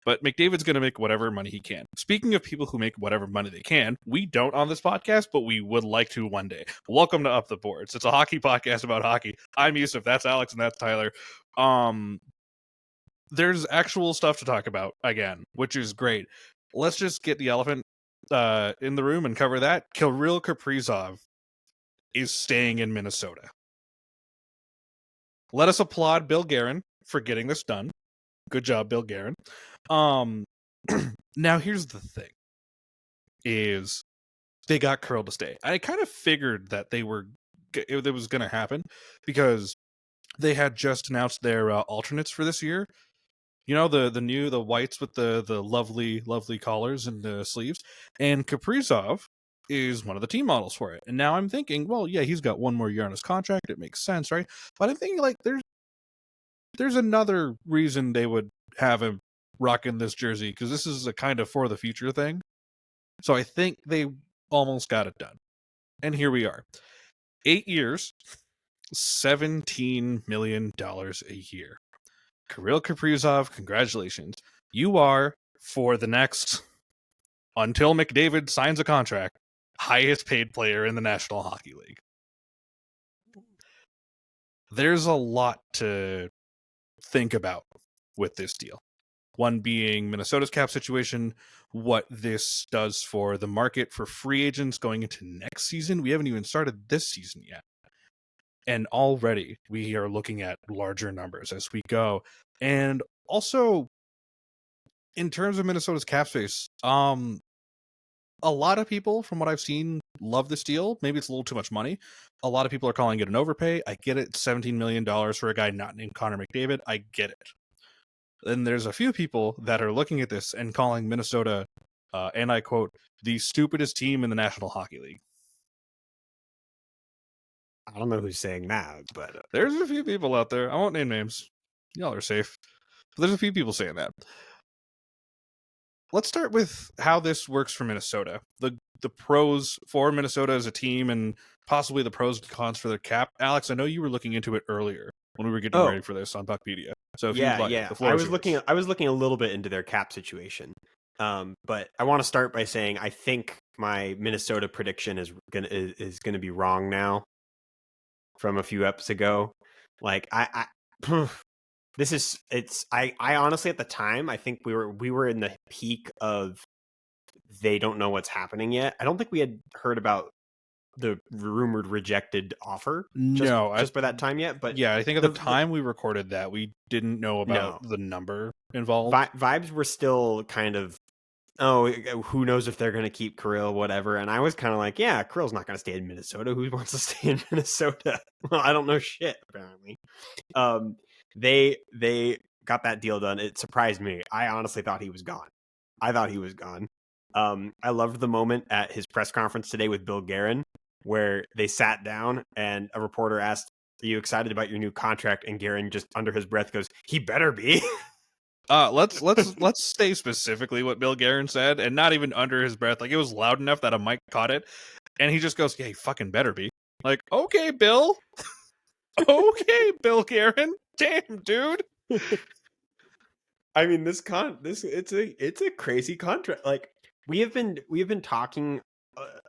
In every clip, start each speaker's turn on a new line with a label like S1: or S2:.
S1: But McDavid's going to make whatever money he can. Speaking of people who make whatever money they can, we don't on this podcast, but we would like to one day. Welcome to Up the Boards. It's a hockey podcast about hockey. I'm Yusuf, that's Alex, and that's Tyler. There's actual stuff to talk about again, which is great. Let's just get the elephant in the room and cover that. Kirill Kaprizov is staying in Minnesota. Let us applaud Bill Guerin for getting this done. Good job, Bill Guerin. Now here's the thing: is they got Kirill to stay. I kind of figured that it was going to happen because they had just announced their alternates for this year. You know, the whites with the lovely collars and the sleeves. And Kaprizov is one of the team models for it. And now I'm thinking, well, yeah, he's got one more year on his contract. It makes sense, right? But I'm thinking, like, there's another reason they would have him rocking this jersey, because this is a kind of for the future thing. So I think they almost got it done. And here we are. 8 years, $17 million a year. Kirill Kaprizov, congratulations. You are, for the next, until McDavid signs a contract, highest paid player in the National Hockey League. There's a lot to think about with this deal. One being Minnesota's cap situation, what this does for the market for free agents going into next season. We haven't even started this season yet. And already we are looking at larger numbers as we go. And also, in terms of Minnesota's cap space, a lot of people, from what I've seen, love this deal. Maybe it's a little too much money. A lot of people are calling it an overpay. I get it. $17 million for a guy not named Connor McDavid. I get it. Then there's a few people that are looking at this and calling Minnesota, and I quote, the stupidest team in the National Hockey League.
S2: I don't know who's saying that, but
S1: there's a few people out there. I won't name names. Y'all are safe. But there's a few people saying that. Let's start with how this works for Minnesota. The pros for Minnesota as a team, and possibly the pros and cons for their cap. Alex, I know you were looking into it earlier when we were getting ready for this on Puckpedia. So if you'd like, the floor
S2: I
S1: is
S2: was
S1: yours.
S2: I was looking a little bit into their cap situation. But I want to start by saying I think my Minnesota prediction is gonna be wrong now. From a few eps ago, like I honestly, at the time, I think we were in the peak of they don't know what's happening yet. I don't think we had heard about the rumored rejected offer just by that time yet. But
S1: yeah, I think at the time we recorded that, we didn't know about the number involved.
S2: Vibes were still kind of, oh, who knows if they're going to keep Kirill, whatever. And I was kind of like, yeah, Kirill's not going to stay in Minnesota. Who wants to stay in Minnesota? Well, I don't know shit, apparently. They got that deal done. It surprised me. I honestly thought he was gone. I loved the moment at his press conference today with Bill Guerin, where they sat down and a reporter asked, are you excited about your new contract? And Guerin just under his breath goes, he better be.
S1: Let's stay specifically what Bill Guerin said, and not even under his breath. Like, it was loud enough that a mic caught it, and he just goes, yeah, he fucking better be. Like, okay, Bill. Okay, Bill Guerin. Damn, dude.
S2: I mean, it's a crazy contract. Like, we have been talking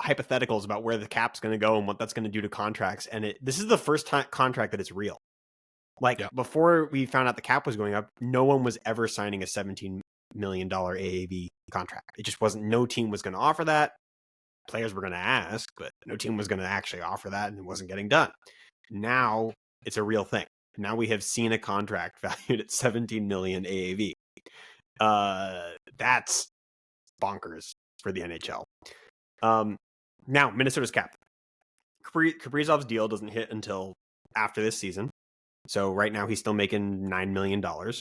S2: hypotheticals about where the cap's going to go and what that's going to do to contracts, and this is the first contract that is real. Like, before we found out the cap was going up, no one was ever signing a $17 million AAV contract. It just wasn't. No team was going to offer that. Players were going to ask, but no team was going to actually offer that, and it wasn't getting done. Now it's a real thing. Now we have seen a contract valued at $17 million AAV. That's bonkers for the NHL. Now Minnesota's cap. Kaprizov's deal doesn't hit until after this season. So right now he's still making $9 million or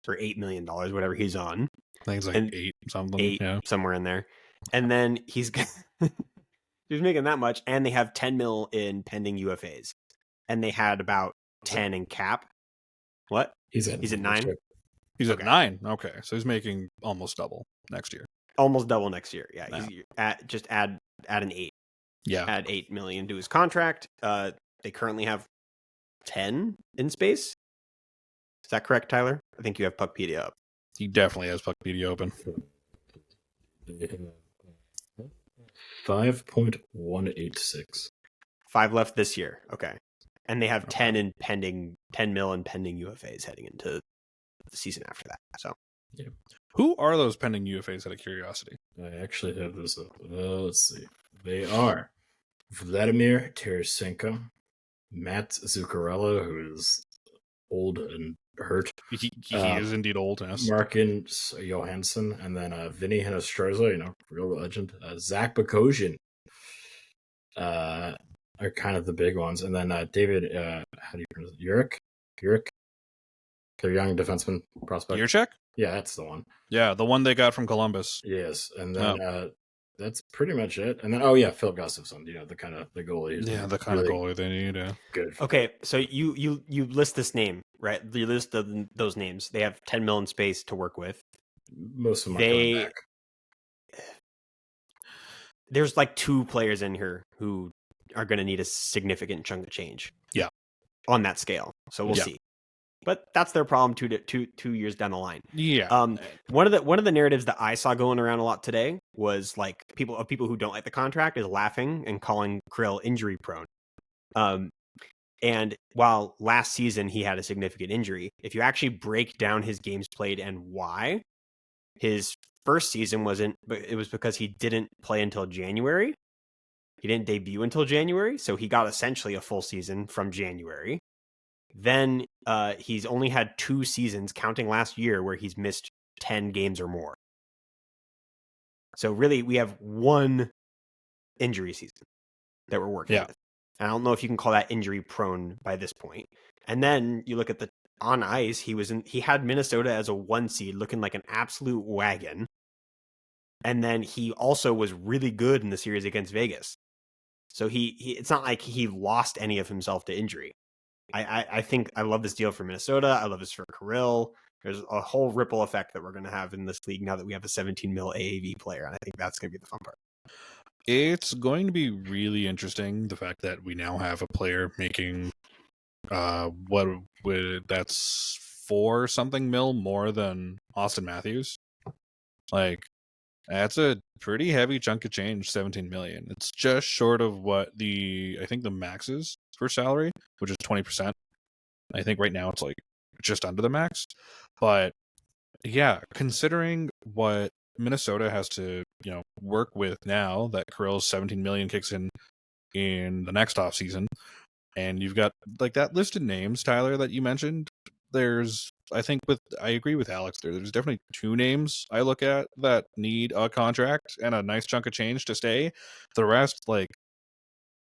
S2: $8 million, whatever he's on.
S1: I think it's like 8 something.
S2: Somewhere in there. And then he's making that much, and they have 10 mil in pending UFAs. And they had about 10 in cap. What? He's at 9?
S1: He's at 9. Okay. So he's making almost double next year.
S2: Almost double next year. Yeah. No. He's just add an 8.
S1: Yeah.
S2: Add 8 million to his contract. They currently have 10 in space. Is that correct, Tyler? I think you have Puckpedia up.
S1: He definitely has Puckpedia open.
S3: They have 5.186.
S2: 5 left this year. Okay. And they have 10 mil in pending UFAs heading into the season after that. So,
S3: yeah.
S1: Who are those pending UFAs out of curiosity?
S3: I actually have this up. Let's see. They are Vladimir Tarasenko, Matt Zuccarello, who is old and hurt.
S1: He is indeed old. Yes.
S3: Marcus Johansson, and then Vinny Hinostroza, real legend. Zach Bogosian are kind of the big ones. And then David, how do you pronounce it? Uric? Their young defenseman prospect.
S1: Yurchek?
S3: Yeah, that's the one.
S1: Yeah, the one they got from Columbus.
S3: Yes, and then that's pretty much it. And then Philip Gustafsson, the goalie.
S1: Yeah, the kind really of goalie they need. Yeah.
S3: Good.
S2: Okay, so you list this name, right? You list those names. They have 10 million space to work with.
S3: Most of them are coming back.
S2: There's like 2 players in here who are going to need a significant chunk of change.
S1: Yeah.
S2: On that scale. So we'll see. But that's their problem 2 years down the line.
S1: Yeah.
S2: One of the narratives that I saw going around a lot today was like people who don't like the contract is laughing and calling Kirill injury prone. And while last season he had a significant injury, if you actually break down his games played and why, his first season wasn't, but it was because he didn't play until January. He didn't debut until January, so he got essentially a full season from January. Then he's only had 2 seasons, counting last year, where he's missed 10 games or more. So really, we have 1 injury season that we're working with. And I don't know if you can call that injury prone by this point. And then you look at on ice, he had Minnesota as a 1 seed, looking like an absolute wagon. And then he also was really good in the series against Vegas. So it's not like he lost any of himself to injury. I think I love this deal for Minnesota. I love this for Kirill. There's a whole ripple effect that we're going to have in this league now that we have a 17 mil AAV player. And I think that's going to be the fun part.
S1: It's going to be really interesting, the fact that we now have a player making that's 4 something mil more than Austin Matthews. Like, that's a pretty heavy chunk of change, 17 million. It's just short of what I think the max is for salary, which is 20%. I think right now it's like just under the max. But yeah, considering what Minnesota has to, work with now that Kirill's 17 million kicks in the next off season, and you've got like that listed names, Tyler, that you mentioned. I agree with Alex there. There's definitely 2 names I look at that need a contract and a nice chunk of change to stay. The rest, like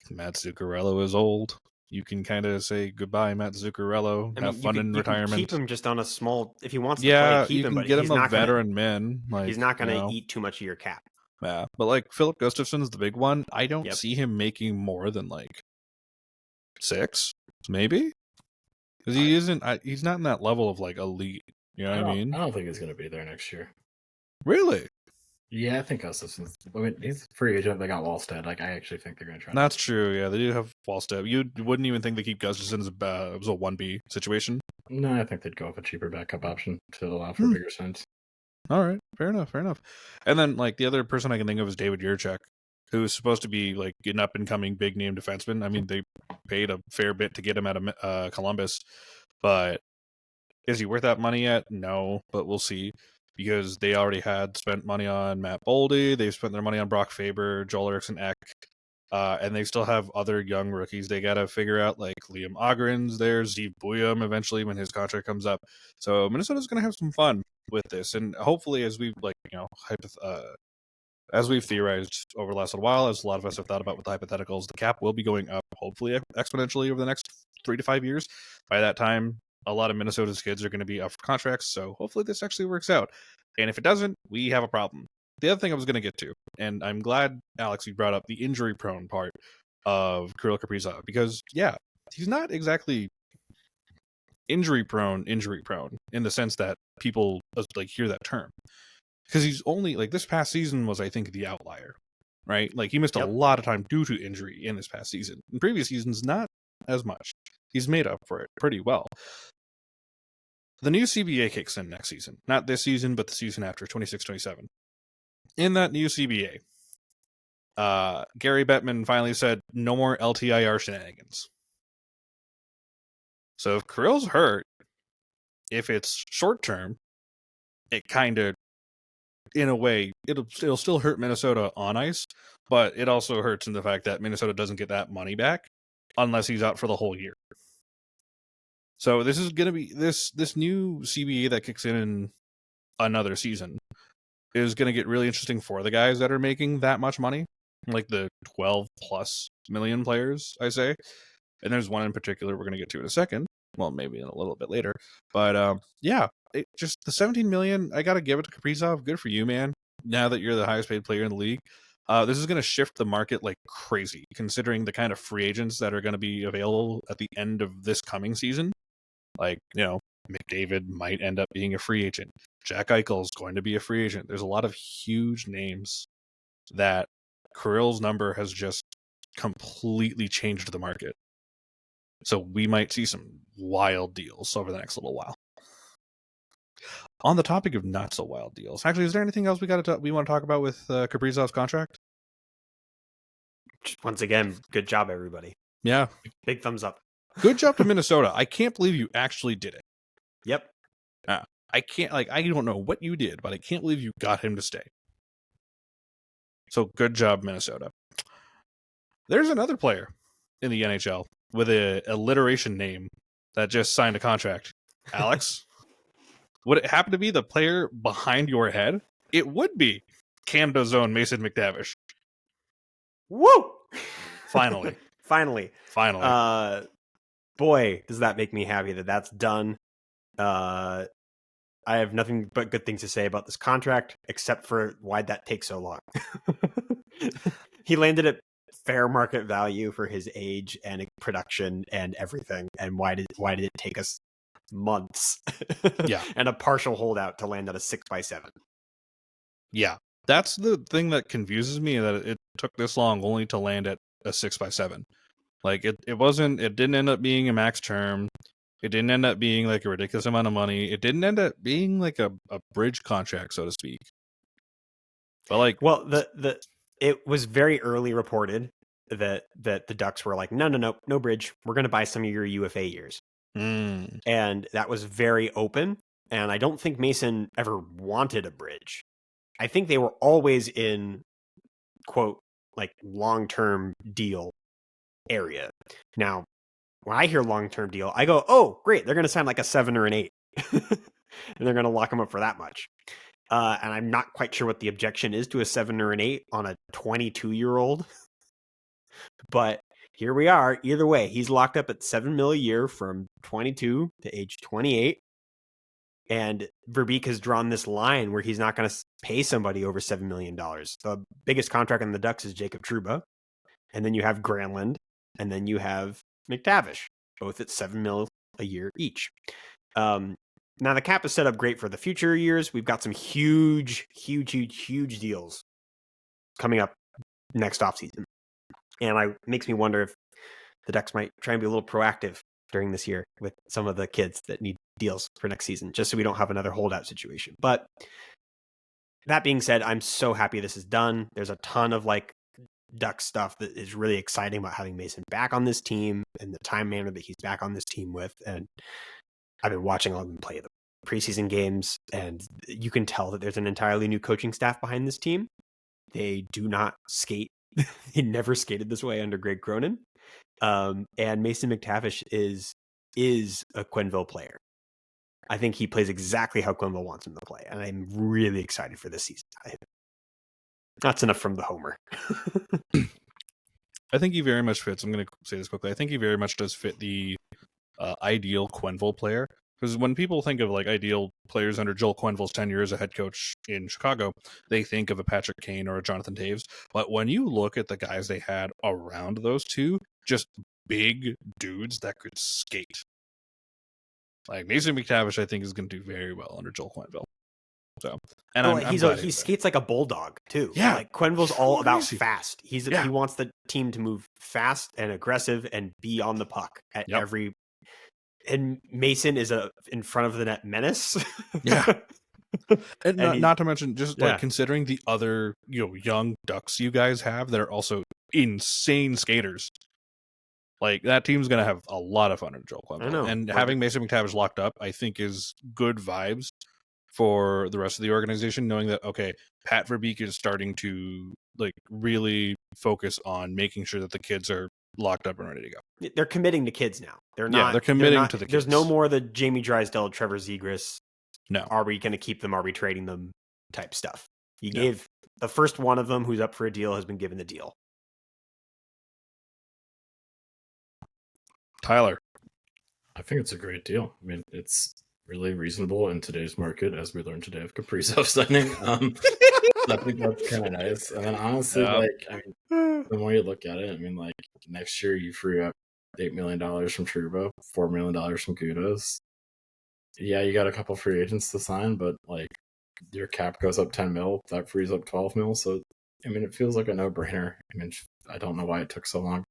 S1: Matt Zuccarello, is old. You can kind of say goodbye, Matt Zuccarello. Have fun in retirement.
S2: Keep him just on a small. If he wants to play, keep him.
S1: But get him a veteran min. Like,
S2: he's not going to eat too much of your cap.
S1: Yeah, but like Philip Gustafsson's the big one. I don't see him making more than like 6, maybe. Because he isn't. He's not in that level of like elite. You know what I mean?
S3: I don't think he's going to be there next year.
S1: Really?
S3: Yeah, I think Gustafsson's. He's free agent. They got Wallstead. Like, I actually think they're going to try.
S1: That's true. Yeah, they do have Wallstead. You wouldn't even think they keep Gustafsson as it was a 1B situation.
S3: No, I think they'd go with a cheaper backup option to allow for bigger sense.
S1: All right, fair enough. And then like the other person I can think of is David Yurchek, who is supposed to be like an up and coming big name defenseman. I mean, they paid a fair bit to get him out of Columbus, but is he worth that money yet? No, but we'll see, because they already had spent money on Matt Boldy. They've spent their money on Brock Faber, Joel Eriksson Ek, and they still have other young rookies they got to figure out, like Liam Ogren's there, Steve Buyam eventually when his contract comes up. So Minnesota's going to have some fun with this, and hopefully, as we've as we've theorized over the last little while, as a lot of us have thought about with the hypotheticals, the cap will be going up, hopefully exponentially over the next 3 to 5 years. By that time, a lot of Minnesota's kids are going to be up for contracts, so hopefully this actually works out. And if it doesn't, we have a problem. The other thing I was going to get to, and I'm glad, Alex, you brought up the injury-prone part of Kirill Kaprizov, because, yeah, he's not exactly injury-prone in the sense that people like hear that term. Because he's only, like, this past season was, I think, the outlier, right? Like, he missed a lot of time due to injury in this past season. In previous seasons, not as much. He's made up for it pretty well. The new CBA kicks in next season. Not this season, but the season after, 26-27. In that new CBA, Gary Bettman finally said, no more LTIR shenanigans. So if Kirill's hurt, if it's short term, it kind of, in a way, it'll still hurt Minnesota on ice, but it also hurts in the fact that Minnesota doesn't get that money back unless he's out for the whole year. So this is going to be this new CBA that kicks in another season is going to get really interesting for the guys that are making that much money, like the 12 plus million players, I say. And there's one in particular we're going to get to in a second. Well, maybe in a little bit later. But yeah, just the 17 million, I got to give it to Kaprizov. Good for you, man. Now that you're the highest paid player in the league. This is going to shift the market like crazy, considering the kind of free agents that are going to be available at the end of this coming season. Like, McDavid might end up being a free agent. Jack Eichel's going to be a free agent. There's a lot of huge names that Kirill's number has just completely changed the market. So we might see some wild deals over the next little while. On the topic of not so wild deals, actually, is there anything else we want to talk about with Kaprizov's contract?
S2: Once again, good job, everybody.
S1: Yeah.
S2: Big thumbs up.
S1: Good job to Minnesota. I can't believe you actually did it.
S2: Yep.
S1: I can't, I don't know what you did, but I can't believe you got him to stay. So good job, Minnesota. There's another player in the NHL with a alliteration name that just signed a contract. Alex, would it happen to be the player behind your head? It would be Canada's own Mason McTavish.
S2: Woo!
S1: Finally.
S2: Finally. Boy, does that make me happy that that's done. I have nothing but good things to say about this contract, except for why'd that take so long. He landed at fair market value for his age and production and everything. And why did it take us months?
S1: Yeah.
S2: And a partial holdout to land at a 6x7.
S1: Yeah. That's the thing that confuses me, that it took this long only to land at a 6x7. Like it didn't end up being a max term. It didn't end up being like a ridiculous amount of money. It didn't end up being like a bridge contract, so to speak. But like,
S2: well, it was very early reported that the Ducks were like, no bridge. We're going to buy some of your UFA years. And that was very open. And I don't think Mason ever wanted a bridge. I think they were always in, quote, like long-term deal area. Now, when I hear long-term deal, I go, oh, great. They're going to sign like a 7 or an 8. And they're going to lock him up for that much. And I'm not quite sure what the objection is to a 7 or an 8 on a 22-year-old. But here we are. Either way, he's locked up at $7 million a year from 22 to age 28. And Verbeek has drawn this line where he's not going to pay somebody over $7 million. The biggest contract in the Ducks is Jacob Trouba. And then you have Granlund. And then you have McTavish, both at $7 million a year each. Now, the cap is set up great for the future years. We've got some huge deals coming up next offseason. And it makes me wonder if the Ducks might try and be a little proactive during this year with some of the kids that need deals for next season, just so we don't have another holdout situation. But that being said, I'm so happy this is done. There's a ton of Duck stuff that is really exciting about having Mason back on this team and the time manner that he's back on this team with. And I've been watching all of them play the preseason games, and you can tell that there's an entirely new coaching staff behind this team. They do not skate. They never skated this way under Greg Cronin. And Mason McTavish is a Quenneville player. I think he plays exactly how Quenneville wants him to play, and I'm really excited for this season. That's enough from the homer.
S1: I think he very much fits. I'm going to say this quickly. I think he very much does fit the ideal Quenneville player. Because when people think of ideal players under Joel Quenneville's tenure as a head coach in Chicago, they think of a Patrick Kane or a Jonathan Toews. But when you look at the guys they had around those two, just big dudes that could skate. Like Mason McTavish, I think, is going to do very well under Joel Quenneville. So, and
S2: he skates like a bulldog too.
S1: Yeah,
S2: Quenneville's all about fast. He wants the team to move fast and aggressive and be on the puck at every. and Mason is a in front of the net menace.
S1: Yeah. And not to mention just
S2: Yeah.
S1: like considering the other, young Ducks you guys have that are also insane skaters. Like that team's gonna have a lot of fun in Joel
S2: I know.
S1: Quenneville. And having Mason McTavish locked up, I think, is good vibes for the rest of the organization, knowing that Pat Verbeek is starting to like really focus on making sure that the kids are locked up and ready to go.
S2: They're committing to kids now. They're
S1: committing to the kids.
S2: There's no more the Jamie Drysdale, Trevor Zegras.
S1: No.
S2: Are we going to keep them? Are we trading them? Type stuff. You gave the first one of them who's up for a deal has been given the deal.
S1: Tyler.
S3: I think it's a great deal. I mean, it's really reasonable in today's market, as we learned today of Kaprizov signing. I think that's kind of nice. And then honestly, the more you look at it, I mean, like next year you free up $8 million from Truba, $4 million from Kudos. Yeah, you got a couple free agents to sign, but like your cap goes up 10 mil, that frees up 12 mil. So, I mean, it feels like a no-brainer. I mean, I don't know why it took so long.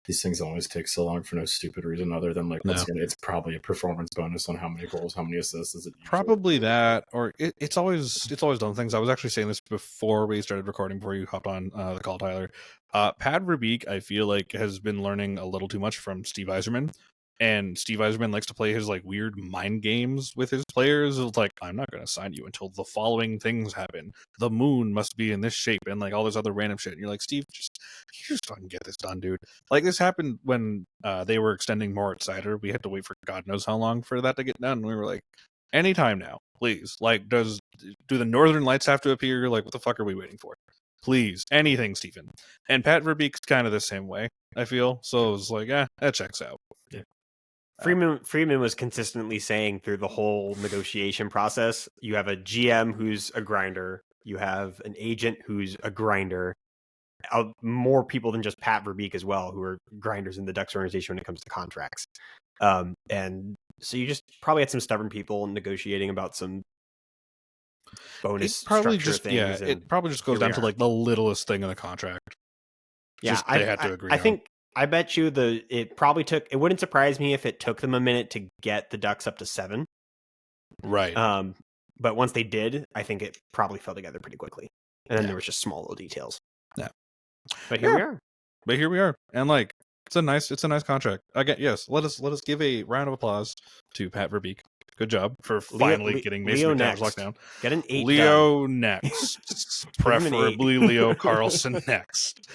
S3: These things always take so long for no stupid reason other than like, it's probably a performance bonus on how many goals, how many assists is it usually?
S1: Probably that, or it's always done things. I was actually saying this before we started recording, before you hopped on the call, Tyler. Pat Verbeek, I feel like, has been learning a little too much from Steve Yzerman. And Steve Yzerman likes to play his like weird mind games with his players. It's like, I'm not going to sign you until the following things happen. The moon must be in this shape and like all this other random shit. And you're like, Steve, just fucking get this done, dude. Like this happened when they were extending Moritz Seider. We had to wait for God knows how long for that to get done. And we were like, anytime now, please. Like, do the Northern Lights have to appear? Like, what the fuck are we waiting for? Please, anything, Stephen. And Pat Verbeek's kind of the same way, I feel. So it was like, that checks out.
S2: Yeah. Freeman was consistently saying through the whole negotiation process, you have a GM who's a grinder, you have an agent who's a grinder, more people than just Pat Verbeek as well, who are grinders in the Ducks organization when it comes to contracts. And so you just probably had some stubborn people negotiating about some bonus structure things.
S1: It probably just goes down to like the littlest thing in the contract.
S2: Yeah,
S1: they had to agree.
S2: I bet you it wouldn't surprise me if it took them a minute to get the Ducks up to 7.
S1: Right.
S2: But once they did, I think it probably fell together pretty quickly. And then there was just small little details.
S1: Yeah.
S2: But here we are.
S1: And like it's a nice contract. Again, yes, let us give a round of applause to Pat Verbeek. Good job for finally getting Mason McTavish locked down.
S2: Get an 8
S1: Leo
S2: done.
S1: Next. Preferably Leo Carlson next.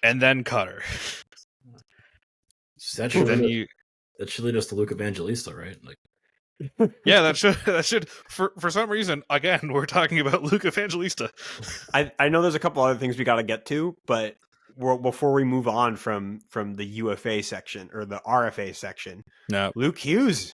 S1: And then Cutter.
S3: That should lead us to Luke Evangelista, right? Like,
S1: yeah, that should. For some reason, again, we're talking about Luke Evangelista.
S2: I know there's a couple other things we got to get to, but before we move on from the UFA section or the RFA section, Luke Hughes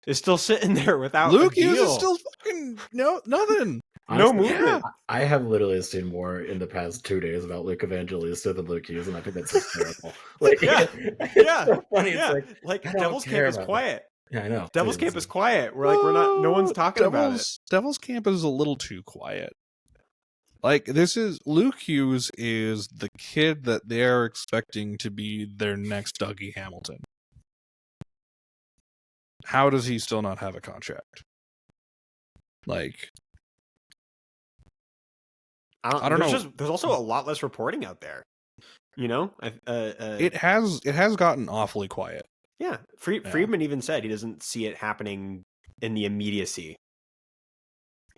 S2: is still sitting there without
S1: Luke
S2: a deal.
S1: Hughes is still fucking nothing.
S3: Honestly,
S2: no movement.
S3: I have literally seen more in the past 2 days about Luke Evangelista than Luke Hughes, and I think that's hysterical. Like,
S2: yeah,
S3: so funny.
S2: Yeah.
S3: It's
S2: like Devil's Camp is quiet.
S3: Yeah, I know.
S2: Devil's Camp is quiet. We're no one's talking about it.
S1: Devil's Camp is a little too quiet. Like Luke Hughes is the kid that they're expecting to be their next Dougie Hamilton. How does he still not have a contract? Like, I don't know.
S2: There's also a lot less reporting out there. You know,
S1: it has gotten awfully quiet.
S2: Yeah, Friedman even said he doesn't see it happening in the immediacy.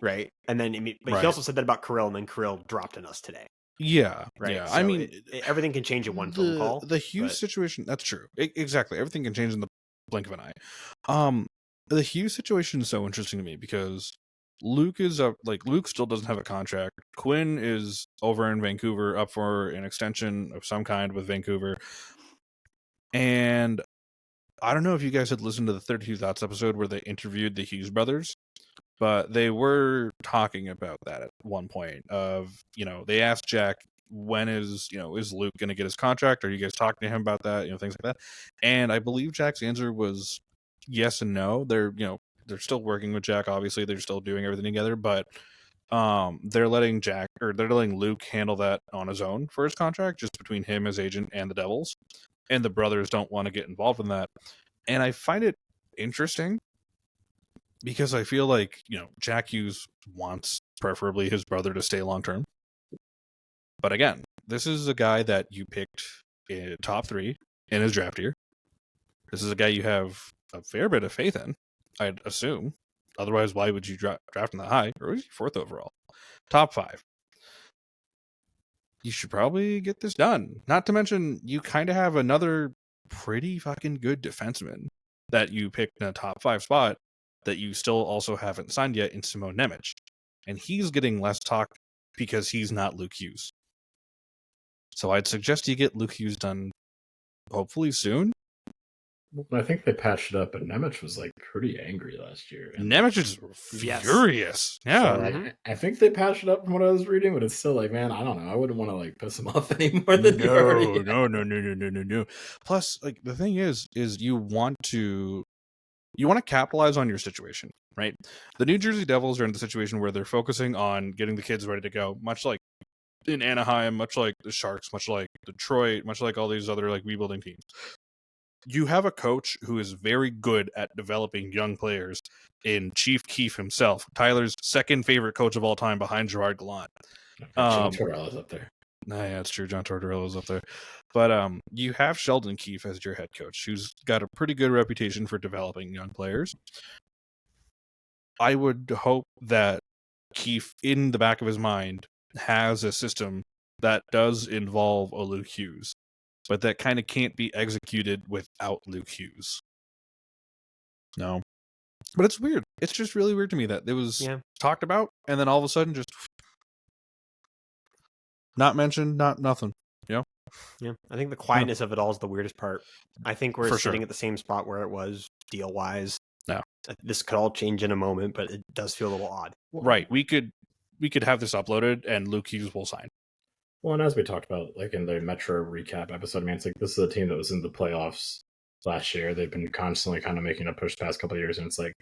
S2: Right, and then he also said that about Kirill, and then Kirill dropped on us today.
S1: Yeah,
S2: right.
S1: Yeah.
S2: So I mean, everything can change in one phone call.
S1: The Hughes situation, that's true. Exactly, everything can change in the blink of an eye. The Hughes situation is so interesting to me because Luke still doesn't have a contract. Quinn is over in Vancouver, up for an extension of some kind with Vancouver, and I don't know if you guys had listened to the 32 Thoughts episode where they interviewed the Hughes brothers. But they were talking about that at one point of, they asked Jack, when is Luke going to get his contract? Are you guys talking to him about that? Things like that. And I believe Jack's answer was yes and no. They're still working with Jack. Obviously, they're still doing everything together, but they're letting Luke handle that on his own for his contract, just between him, his agent, and the Devils. And the brothers don't want to get involved in that. And I find it interesting because I feel like, Jack Hughes wants preferably his brother to stay long term. But again, this is a guy that you picked in top 3 in his draft year. This is a guy you have a fair bit of faith in, I'd assume. Otherwise, why would you draft him that high? Or was he 4th overall? Top 5. You should probably get this done. Not to mention, you kind of have another pretty fucking good defenseman that you picked in a top 5 spot that you still also haven't signed yet in Simon Nemec. And he's getting less talk because he's not Luke Hughes. So I'd suggest you get Luke Hughes done hopefully soon.
S3: Well, I think they patched it up, but Nemec was like pretty angry last year. And
S1: Nemec is furious. Yeah.
S3: So, I think they patched it up from what I was reading, but it's still like, man, I don't know. I wouldn't want to like piss him off any more than you already.
S1: No. Plus, like the thing is you want to capitalize on your situation, right? The New Jersey Devils are in the situation where they're focusing on getting the kids ready to go, much like in Anaheim, much like the Sharks, much like Detroit, much like all these other like rebuilding teams. You have a coach who is very good at developing young players in Chief Keefe himself, Tyler's second favorite coach of all time behind Gerard Gallant.
S3: John Tortorella's up there.
S1: Yeah, it's true. John Tortorella's up there. But you have Sheldon Keefe as your head coach, who's got a pretty good reputation for developing young players. I would hope that Keefe, in the back of his mind, has a system that does involve a Luke Hughes, but that kind of can't be executed without Luke Hughes. No. But it's weird. It's just really weird to me that it was talked about, and then all of a sudden just not mentioned, nothing.
S2: Yeah, I think the quietness of it all is the weirdest part. I think we're sitting at the same spot where it was deal-wise.
S1: No.
S2: This could all change in a moment, but it does feel a little odd.
S1: Right. We could have this uploaded, and Luke Hughes will sign.
S3: Well, and as we talked about, like in the Metro recap episode, I mean, it's like this is a team that was in the playoffs last year. They've been constantly kind of making a push the past couple of years, and it's like,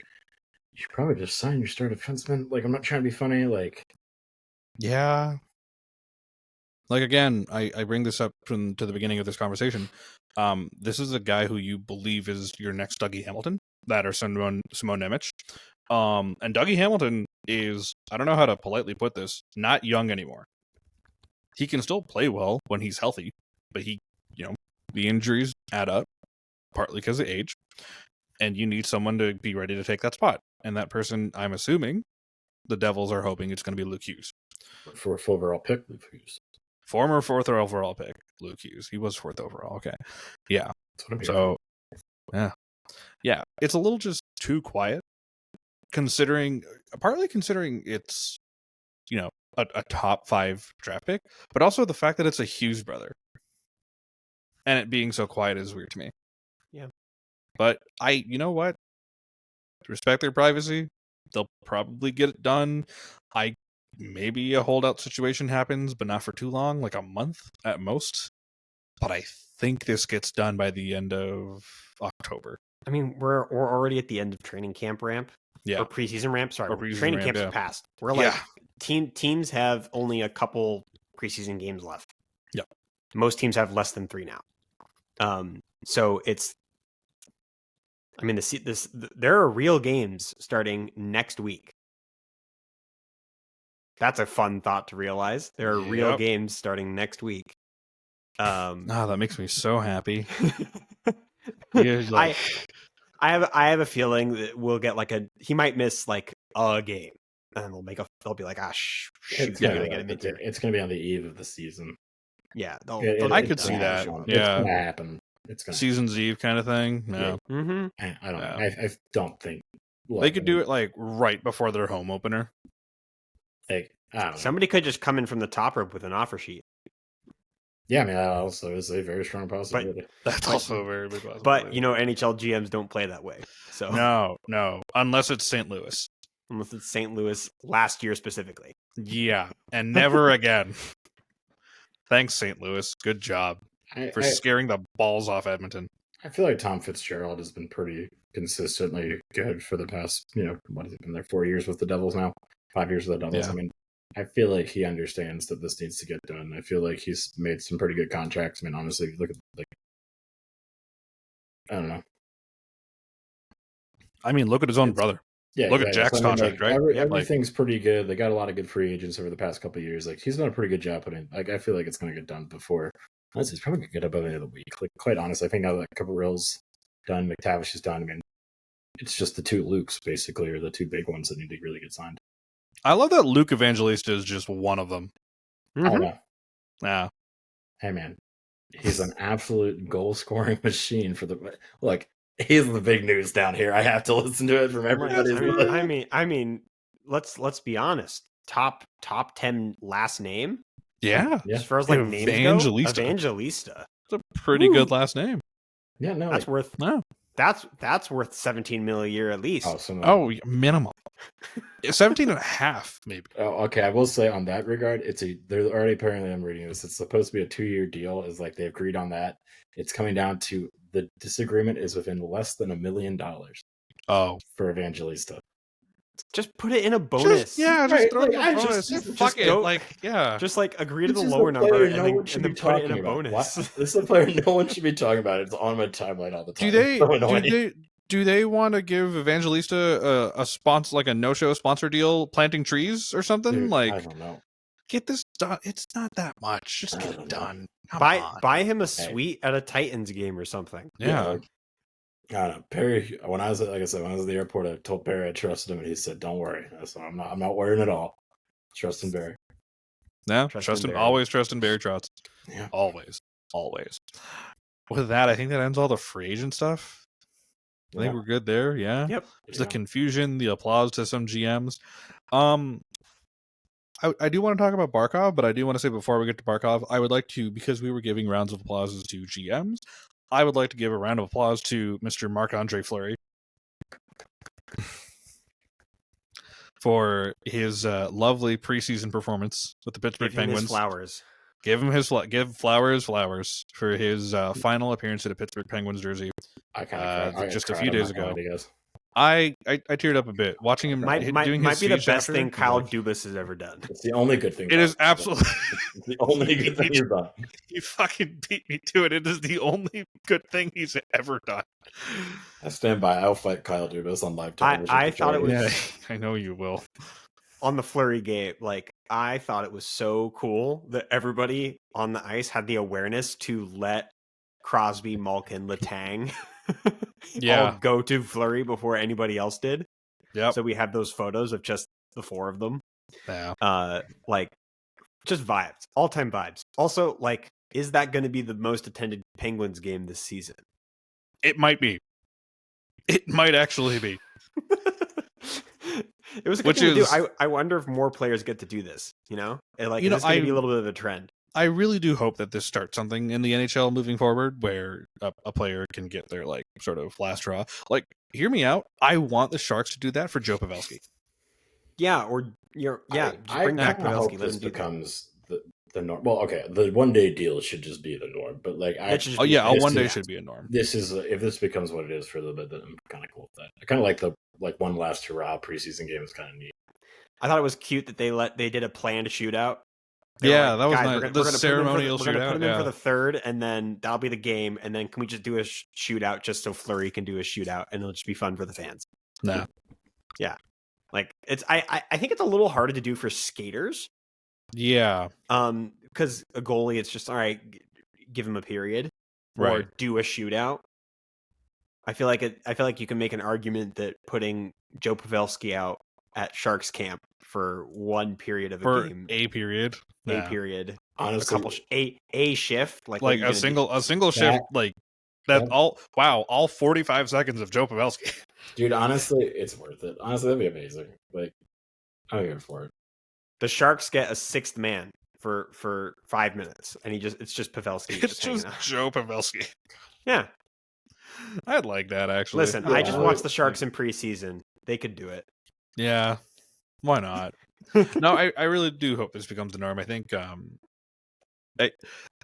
S3: you should probably just sign your star defenseman. Like, I'm not trying to be funny. Like,
S1: yeah. Like, again, I bring this up to the beginning of this conversation. This is a guy who you believe is your next Dougie Hamilton, that or Simon Nemec. And Dougie Hamilton is, I don't know how to politely put this, not young anymore. He can still play well when he's healthy, but the injuries add up, partly because of age, and you need someone to be ready to take that spot. And that person, I'm assuming, the Devils are hoping it's going to be Luke Hughes.
S3: For a 4th overall pick, Luke Hughes.
S1: Former 4th overall pick, Luke Hughes. He was 4th overall. Okay. Yeah. So, yeah. It's a little just too quiet, partly considering it's, a top 5 draft pick, but also the fact that it's a Hughes brother. And it being so quiet is weird to me.
S2: Yeah.
S1: But you know what? Respect their privacy. They'll probably get it done. Maybe a holdout situation happens, but not for too long, like a month at most. But I think this gets done by the end of October.
S2: I mean, we're already at the end of training camp ramp.
S1: Yeah.
S2: Or preseason ramp. Sorry,
S1: preseason
S2: training
S1: ramp,
S2: camp's passed. We're like teams have only a couple preseason games left.
S1: Yeah.
S2: Most teams have less than 3 now. So it's. I mean, there are real games starting next week. That's a fun thought to realize. There are real games starting next week.
S1: That makes me so happy.
S2: I have a feeling that we'll get he might miss like a game, and they'll be like,
S3: it's gonna be on the eve of the season.
S2: Yeah,
S1: I could see that.
S3: It's gonna happen. It's gonna
S1: season's eve kind of thing. No,
S2: yeah. Mm-hmm.
S3: I don't know. I don't think
S1: they could do it like right before their home opener.
S3: Like, I don't know.
S2: Somebody could just come in from the top rope with an offer sheet.
S3: Yeah, I mean, that also is a very strong possibility.
S1: That's also a very big possibility.
S2: But NHL GMs don't play that way. So
S1: no, unless it's St. Louis.
S2: Unless it's St. Louis last year specifically.
S1: Yeah, and never again. Thanks, St. Louis. Good job for scaring the balls off Edmonton.
S3: I feel like Tom Fitzgerald has been pretty consistently good for the past, what has it been there, 4 years with the Devils now? 5 years with the Devils. Yeah. I mean, I feel like he understands that this needs to get done. I feel like he's made some pretty good contracts. I mean, honestly, if you look at I don't know.
S1: I mean, look at his own brother.
S3: Yeah,
S1: Look at
S3: exactly.
S1: Jack's
S3: So, I mean,
S1: contract,
S3: like,
S1: right?
S3: everything's pretty good. They got a lot of good free agents over the past couple of years. Like he's done a pretty good job putting. Like I feel like it's going to get done before. Honestly, it's probably going to get up by the end of the week. Like quite honestly, I think now that Kaprizov's done, McTavish is done. I mean, it's just the two Lukes basically, or the two big ones that need to really get signed.
S1: I love that Luke Evangelista is just one of them.
S3: I know.
S1: Yeah.
S3: Hey man, he's an absolute goal scoring machine for the. Look, he's the big news down here. I have to listen to it from everybody.
S2: I mean, let's be honest. Top 10 last name.
S1: Yeah.
S2: As far as like names go, Evangelista.
S1: It's a pretty good last name.
S3: Yeah, no,
S2: that's worth.
S1: No.
S2: That's worth 17 mil a year at least.
S1: Oh, minimum. 17 and a half, maybe.
S3: Oh, okay. I will say on that regard, they're already apparently I'm reading this. It's supposed to be a 2-year deal. Is like they agreed on that. It's coming down to the disagreement is within less than $1 million.
S1: Oh,
S3: for Evangelista.
S2: Just put it in a bonus.
S1: Just throw it in a bonus. Fuck it.
S2: Just like agree to the lower number and then put it in a bonus.
S3: This is a player no one should be talking about. It's on my timeline all the time.
S1: Do they want to give Evangelista a sponsor, like a no-show sponsor deal, planting trees or something?
S3: Dude,
S1: like,
S3: I don't know.
S1: Get this done. It's not that much. Just get it done.
S2: Buy him a suite at a Titans game or something.
S1: Yeah.
S3: I don't know. Perry, when I was at the airport, I told Perry I trusted him, and he said, "Don't worry." So I'm not worrying at all. Trust in Barry.
S1: No, always trust in Barry Trotz.
S3: Yeah,
S1: always. With that, I think that ends all the free agent stuff. I think we're good there. Yeah.
S2: Yep.
S1: The confusion, the applause to some GMs. I do want to talk about Barkov, but I do want to say before we get to Barkov, I would like to, because we were giving rounds of applauses to GMs, I would like to give a round of applause to Mr. Marc-Andre Fleury for his lovely preseason performance with the Pittsburgh Penguins. Give Flowers for his final appearance at a Pittsburgh Penguins jersey. Just a few days ago. I teared up a bit watching him.
S2: Might be the best thing Kyle Dubas has ever done.
S3: It's the only good thing.
S1: It is absolutely
S3: the only good thing he's done.
S1: He fucking beat me to it. It is the only good thing he's ever done.
S3: I stand by. I'll fight Kyle Dubas on live television.
S2: I thought it was.
S1: Yeah, I know you will.
S2: On the Fleury game, I thought it was so cool that everybody on the ice had the awareness to let Crosby, Malkin, Letang all go to Fleury before anybody else did.
S1: Yeah.
S2: So we have those photos of just the four of them.
S1: Yeah.
S2: Just vibes, all-time vibes. Also, is that going to be the most attended Penguins game this season?
S1: It might be. It might actually be.
S2: It was a good thing to do. I wonder if more players get to do this. Is this going to be a little bit of a trend?
S1: I really do hope that this starts something in the NHL moving forward, where a player can get their sort of last draw. Hear me out. I want the Sharks to do that for Joe Pavelski.
S2: Yeah, or bring back Pavelski.
S3: This becomes the norm. Well, okay, the 1-day deal should just be the norm. But
S1: a 1 day should be a norm.
S3: This is if this becomes what it is for a little bit, then I'm kind of cool with that. I kind of like the one last hurrah preseason game is kind of neat.
S2: I thought it was cute that they did a planned shootout.
S1: That was nice. The ceremonial shootout.
S2: We're gonna put him in for the third, and then that'll be the game. And then can we just do a shootout just so Fleury can do a shootout, and it'll just be fun for the fans?
S1: No.
S2: Yeah. It's I think it's a little harder to do for skaters.
S1: Yeah.
S2: Because a goalie, it's just all right. Give him a period,
S1: right?
S2: Or do a shootout. I feel like you can make an argument that putting Joe Pavelski out at Sharks camp for one period of a game,
S1: a period,
S2: honestly, a shift,
S1: a single shift, all 45 seconds of Joe Pavelski.
S3: Dude, honestly, it's worth it. Honestly, that'd be amazing. I'm here for it.
S2: The Sharks get a sixth man for 5 minutes, and it's just Pavelski.
S1: It's just Joe Pavelski.
S2: Yeah,
S1: I'd like that actually.
S2: Listen, I just watched the Sharks in preseason. They could do it.
S1: Yeah, why not? No, I really do hope this becomes the norm. I think I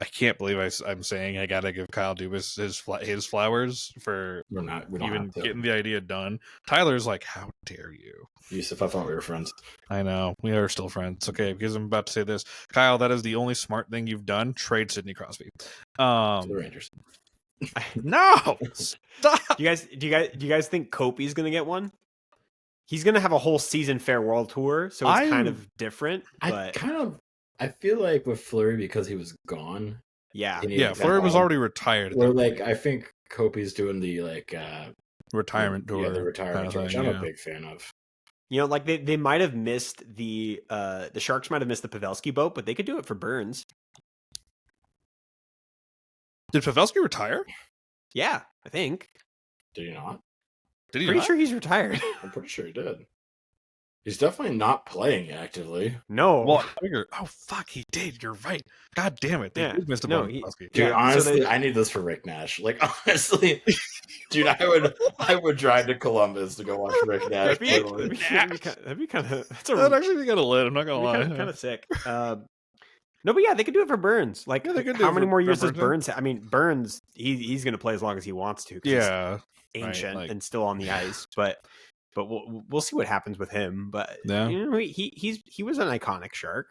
S1: can't believe I'm saying I gotta give Kyle Dubas his flowers for getting the idea done. Tyler's like, how dare you?
S3: Yusuf, I thought we were friends.
S1: I know, we are still friends. Okay, because I'm about to say this. Kyle, that is the only smart thing you've done. Trade Sidney Crosby.
S3: To the Rangers.
S1: No, stop.
S2: Do you guys think Kopi's gonna get one? He's gonna have a whole season farewell tour, so it's kind of different. But
S3: I feel like with Fleury, because he was gone.
S2: Yeah,
S1: Fleury was already retired.
S3: Or like I think Kopi's doing the
S1: retirement tour.
S3: Yeah, the retirement tour, which I'm a big fan of.
S2: You know, like they might have missed the Sharks might have missed the Pavelski boat, but they could do it for Burns.
S1: Did Pavelski retire?
S2: Yeah, I think.
S3: Did he not?
S1: Did he?
S2: Pretty
S1: not?
S2: sure he's retired.
S3: I'm pretty sure he did. He's definitely not playing actively.
S2: No.
S1: Well, I figure. Oh fuck, he did. You're right. God damn it. They missed him.
S3: Dude, honestly, I need this for Rick Nash. Like honestly, dude, I would drive to Columbus to go watch Rick Nash.
S2: That'd be kind of.
S1: That'd actually be kind of lit. I'm not gonna lie.
S2: Kind of sick. No, but yeah, they could do it for Burns. Like, how many more years does Burns have? I mean, Burns, he's going to play as long as he wants to.
S1: Yeah,
S2: he's ancient and still on the ice, but we'll see what happens with him. But you know, he was an iconic Shark.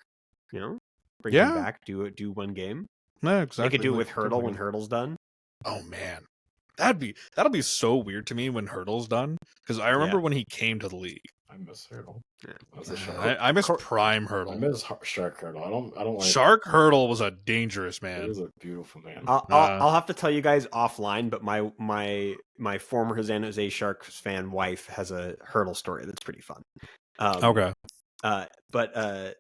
S2: You know, bring him back, do one game.
S1: No, exactly.
S2: They could do it with Hurdle when Hurdle's done.
S1: Oh man, that'll be so weird to me when Hurdle's done, because I remember when he came to the league.
S3: I miss Hurdle.
S1: I miss Prime Hurdle.
S3: I miss Shark Hurdle. I don't like
S1: Shark Hurdle was a dangerous man.
S3: He was a beautiful man.
S2: I'll have to tell you guys offline, but my former San Jose Sharks fan wife has a Hurdle story that's pretty fun.
S1: Okay.
S2: But I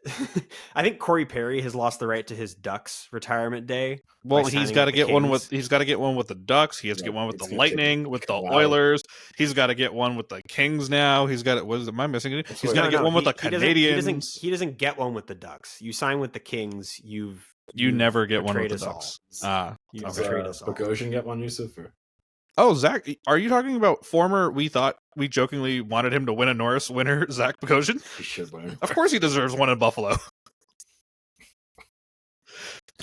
S2: think Corey Perry has lost the right to his Ducks retirement day.
S1: Well, he's got to get one with the Ducks. He has to get one with the Lightning, with the Oilers. He's got to get one with the Kings now. He's got it. Am I missing it? He's got to get one with the Canadians.
S2: He doesn't get one with the Ducks. You sign with the Kings. You
S1: never get one with the Ducks.
S2: You betrayed us all.
S3: Bogosian get one, Yusuf?
S1: Oh, Zach, are you talking about former? We jokingly wanted him to win a Norris winner, Zach Bogosian.
S3: He should win.
S1: Of course, he deserves one in Buffalo.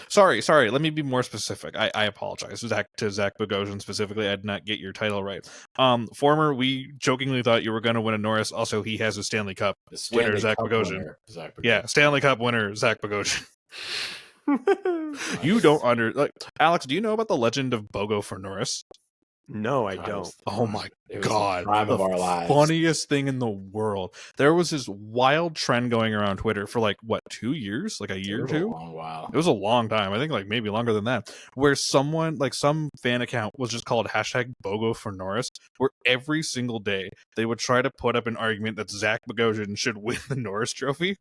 S1: Sorry. Let me be more specific. I apologize to Zach Bogosian specifically. I did not get your title right. Former, we jokingly thought you were going to win a Norris. Also, he has a Stanley Cup winner, Zach Bogosian. Yeah, Stanley Cup winner, Zach Bogosian. You don't Alex, do you know about the legend of Bogo for Norris?
S2: No, I don't.
S1: Oh my god.
S3: The prime of our lives.
S1: Funniest thing in the world. There was this wild trend going around Twitter for 2 years? Like a year or two? It was a long time. I think maybe longer than that. Where someone, some fan account was just called #Bogo for Norris, where every single day they would try to put up an argument that Zach Bogosian should win the Norris Trophy.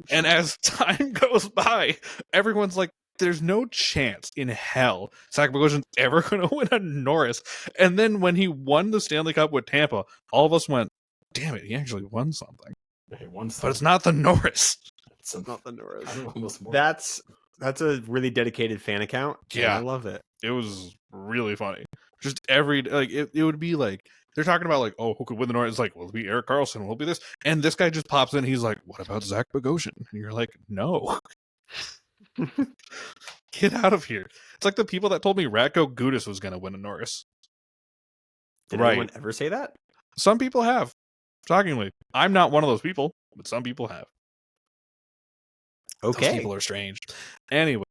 S1: And as time goes by, everyone's like, there's no chance in hell Zach Bogosian's ever going to win a Norris. And then when he won the Stanley Cup with Tampa, all of us went, damn it, he actually won something. But it's not the Norris.
S2: It's not the Norris. That's a really dedicated fan account.
S1: Yeah.
S2: I love it.
S1: It was really funny. Just it would be they're talking about who could win the Norris? It's like, will it be Erik Karlsson? Will it be this? And this guy just pops in. He's like, what about Zach Bogosian? And you're like, no. Get out of here. It's like the people that told me Radko Gudas was going to win a Norris.
S2: Did anyone ever say that?
S1: Some people have. Shockingly. I'm not one of those people, but some people have.
S2: Okay.
S1: Those people are strange. Anyway.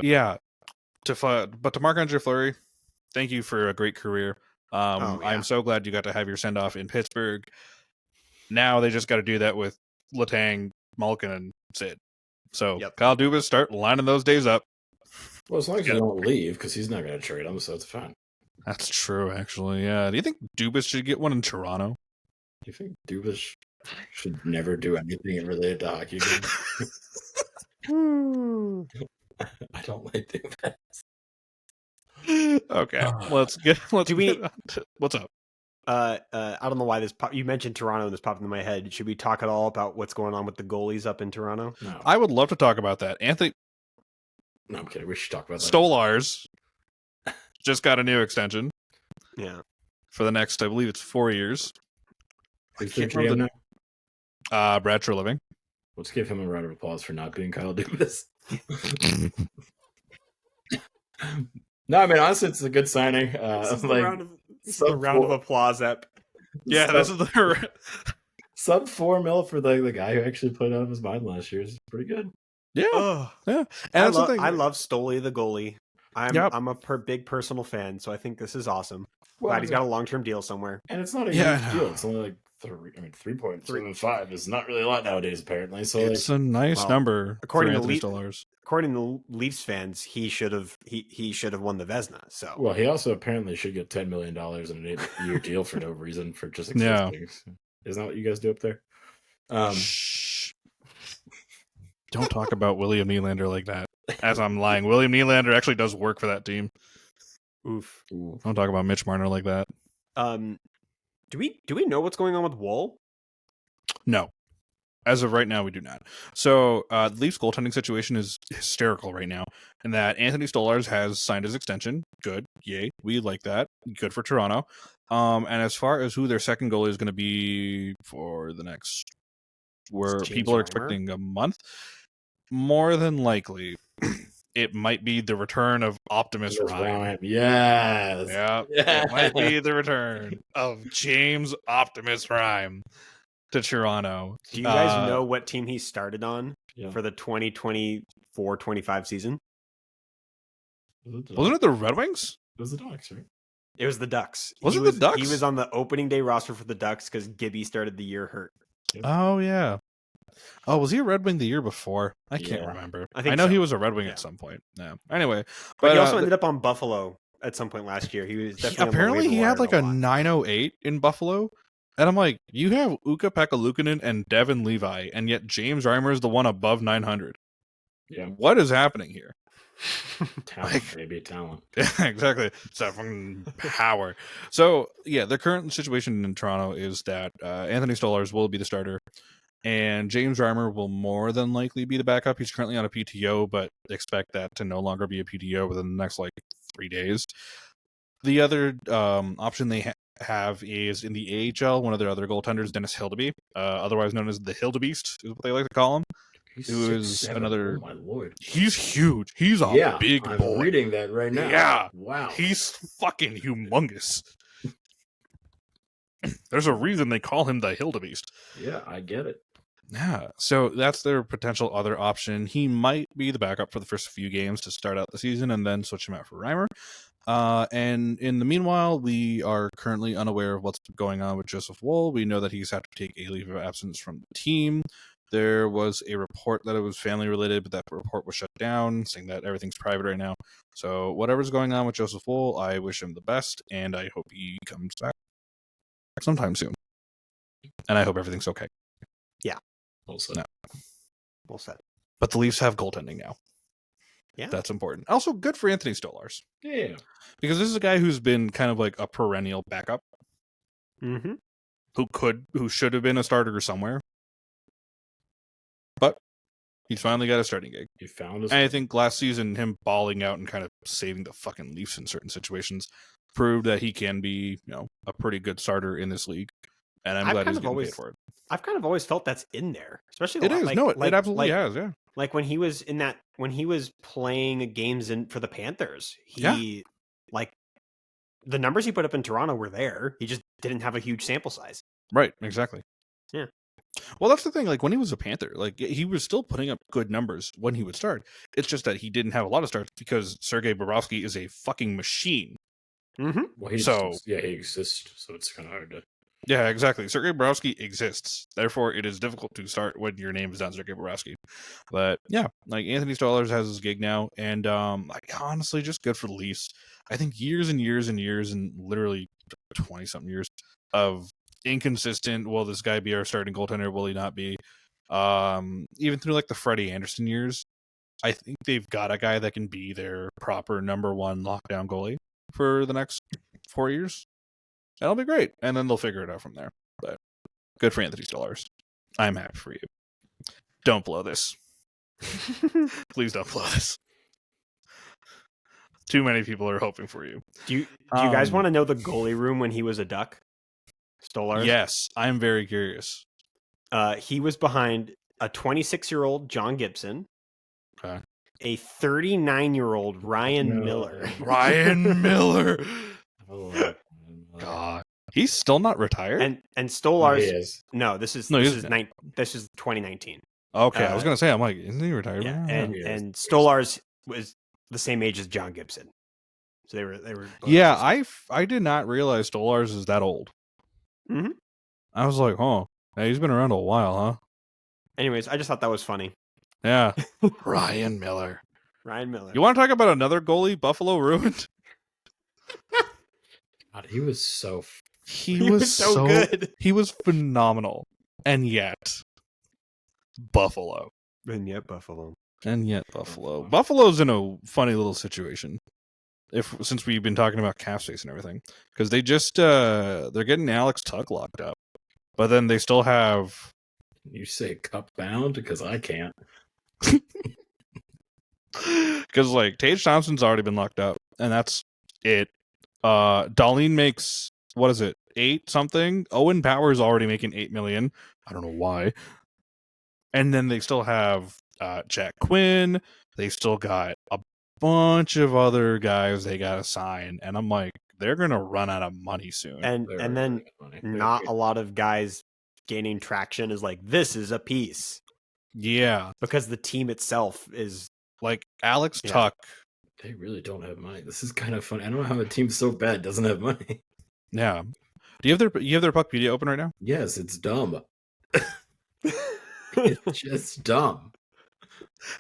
S1: Yeah. But to Marc-Andre Fleury, thank you for a great career. I'm so glad you got to have your send-off in Pittsburgh. Now they just got to do that with Letang, Malkin, and Sid. So Kyle Dubas, start lining those days up.
S3: Well, as long as you don't leave, because he's not going to trade him, so it's fine.
S1: That's true, actually. Yeah. Do you think Dubas should get one in Toronto?
S3: Do you think Dubas should never do anything related to hockey again? I don't like Dubas.
S1: Okay, let's get what's up?
S2: I don't know why you mentioned Toronto and this popped into my head. Should we talk at all about what's going on with the goalies up in Toronto?
S3: No.
S1: I would love to talk about that. Anthony.
S3: No, I'm kidding. We should talk about that.
S1: Stolars just got a new extension.
S2: Yeah.
S1: For the next, I believe it's 4 years.
S3: Brad
S1: Treliving.
S3: Let's give him a round of applause for not being Kyle Dubas. No, I mean, honestly, it's a good signing.
S2: A round of applause, Ep.
S1: Yeah, this is the
S3: sub $4 million for the guy who actually played out of his mind last year is pretty good.
S1: Yeah, yeah. And
S2: I love Stoli the goalie. I'm a big personal fan, so I think this is awesome. Glad he's got a long-term deal somewhere.
S3: And it's not a huge deal. It's only like 3.75 is not really a lot nowadays, apparently. So
S1: it's a nice number
S2: according
S1: for
S2: to
S1: Anthony Stolarz.
S2: According to Leafs fans, he should have won the Vezina. So
S3: well, he also apparently should get $10 million in an 8-year deal for no reason for just existing. Yeah. Isn't that what you guys do up there?
S1: Shh. Don't talk about William Nylander like that. As I'm lying, William Nylander actually does work for that team.
S2: Oof.
S1: Don't talk about Mitch Marner like that.
S2: Do we know what's going on with Woll?
S1: No. As of right now, we do not. So the Leafs goaltending situation is hysterical right now, and that Anthony Stolarz has signed his extension. Good. Yay. We like that. Good for Toronto. And as far as who their second goalie is going to be for the next, where people are expecting a month, more than likely, it might be the return of Optimus Rhyme.
S3: Yes.
S1: Yeah. It might be the return of James Optimus Rhyme to Toronto.
S2: Do you guys know what team he started on for the 2024-25 season?
S1: Wasn't it the Red Wings?
S3: It was the Ducks, right?
S2: It was the Ducks.
S1: Was it the Ducks?
S2: He was on the opening day roster for the Ducks because Gibby started the year hurt.
S1: Oh, yeah. Oh, was he a Red Wing the year before? I can't remember. I know he was a Red Wing at some point. Yeah. Anyway.
S2: But he also ended up on Buffalo at some point last year. He was definitely
S1: apparently he had like a 908 in Buffalo. And I'm like, you have Ukko-Pekka Luukkonen and Devin Levi, and yet James Reimer is the one above 900.
S3: Yeah.
S1: What is happening here?
S3: Talent, maybe talent.
S1: Yeah, exactly. It's that fucking power. So, yeah, the current situation in Toronto is that Anthony Stolarz will be the starter, and James Reimer will more than likely be the backup. He's currently on a PTO, but expect that to no longer be a PTO within the next, 3 days. The other option they have is in the AHL, one of their other goaltenders, Dennis Hildeby, otherwise known as the Hildebeest, is what they like to call him. Who is another?
S3: Oh my lord,
S1: he's huge. He's a big boy.
S3: I'm reading that right now.
S1: Yeah,
S3: wow,
S1: he's fucking humongous. There's a reason they call him the Hildebeest.
S3: Yeah, I get it.
S1: Yeah, so that's their potential other option. He might be the backup for the first few games to start out the season, and then switch him out for Reimer. And in the meanwhile, we are currently unaware of what's going on with Joseph Woll. We know that he's had to take a leave of absence from the team. There was a report that it was family related, but that report was shut down, saying that everything's private right now. So whatever's going on with Joseph Woll, I wish him the best, and I hope he comes back sometime soon. And I hope everything's okay.
S2: Yeah.
S3: Well said.
S1: No.
S2: Well said.
S1: But the Leafs have goaltending now.
S2: Yeah.
S1: That's important. Also, good for Anthony Stolarz.
S3: Yeah.
S1: Because this is a guy who's been kind of like a perennial backup.
S2: Mm-hmm.
S1: Who should have been a starter somewhere. But he's finally got a starting gig.
S3: He found his.
S1: And I think last season, him balling out and kind of saving the fucking Leafs in certain situations proved that he can be, a pretty good starter in this league. And I'm glad he's getting paid for it.
S2: I've kind of always felt that's in there, especially
S1: it is. It absolutely has. Yeah,
S2: like when he was playing games for the Panthers, the numbers he put up in Toronto were there. He just didn't have a huge sample size.
S1: Right. Exactly.
S2: Yeah.
S1: Well, that's the thing. Like when he was a Panther, he was still putting up good numbers when he would start. It's just that he didn't have a lot of starts because Sergei Bobrovsky is a fucking machine.
S2: Mm-hmm.
S3: Well, he exists, so it's kind of hard to.
S1: Yeah, exactly. Sergei Bobrovsky exists. Therefore, it is difficult to start when your name is not Sergei Bobrovsky. But yeah, Anthony Stolarz has his gig now, and honestly, just good for the Leafs. I think years and years and years, and literally 20-something years of inconsistent. Will this guy be our starting goaltender? Will he not be? Even through the Freddie Anderson years, I think they've got a guy that can be their proper number one lockdown goalie for the next 4 years. That'll be great. And then they'll figure it out from there. But good for Anthony Stolarz. I'm happy for you. Don't blow this. Please don't blow this. Too many people are hoping for you.
S2: Do you guys want to know the goalie room when he was a Duck? Stolarz?
S1: Yes, I'm very curious.
S2: He was behind a 26-year-old John Gibson.
S1: Okay.
S2: A 39-year-old Ryan Miller.
S1: Ryan Miller.
S3: Oh,
S1: God, he's still not retired.
S2: And Stolarz.
S3: He is.
S2: No, this is 2019.
S1: Okay, I was gonna say, I'm like, isn't he retired?
S2: Yeah, and Stolarz was the same age as John Gibson. So they were.
S1: Yeah, I did not realize Stolarz is that old.
S2: Mm-hmm.
S1: I was like, oh, hey, he's been around a while, huh?
S2: Anyways, I just thought that was funny.
S1: Yeah. Ryan Miller.
S2: Ryan Miller.
S1: You want to talk about another goalie Buffalo ruined?
S3: God, he was so.
S1: He was so
S2: good.
S1: He was phenomenal. And yet, Buffalo.
S2: And yet Buffalo.
S1: Buffalo's in a funny little situation. Since we've been talking about cap space and everything, because they just they're getting Alex Tuck locked up, but then they still have.
S3: You say cup bound because I can't.
S1: Because like Tage Thompson's already been locked up, and that's it. Darlene makes what is it, 8 something? Owen Power's already making $8 million. I don't know why. And then they still have Jack Quinn. They still got a bunch of other guys they gotta sign, and I'm like, they're gonna run out of money soon.
S2: And then not a lot of guys gaining traction is like, this is a piece.
S1: Yeah,
S2: because the team itself is
S1: like Alex Tuck.
S3: They really don't have money. This is kind of funny. I don't know how a team so bad doesn't have money.
S1: Yeah. Do you have their Puckpedia open right now?
S3: Yes, it's dumb. It's just dumb.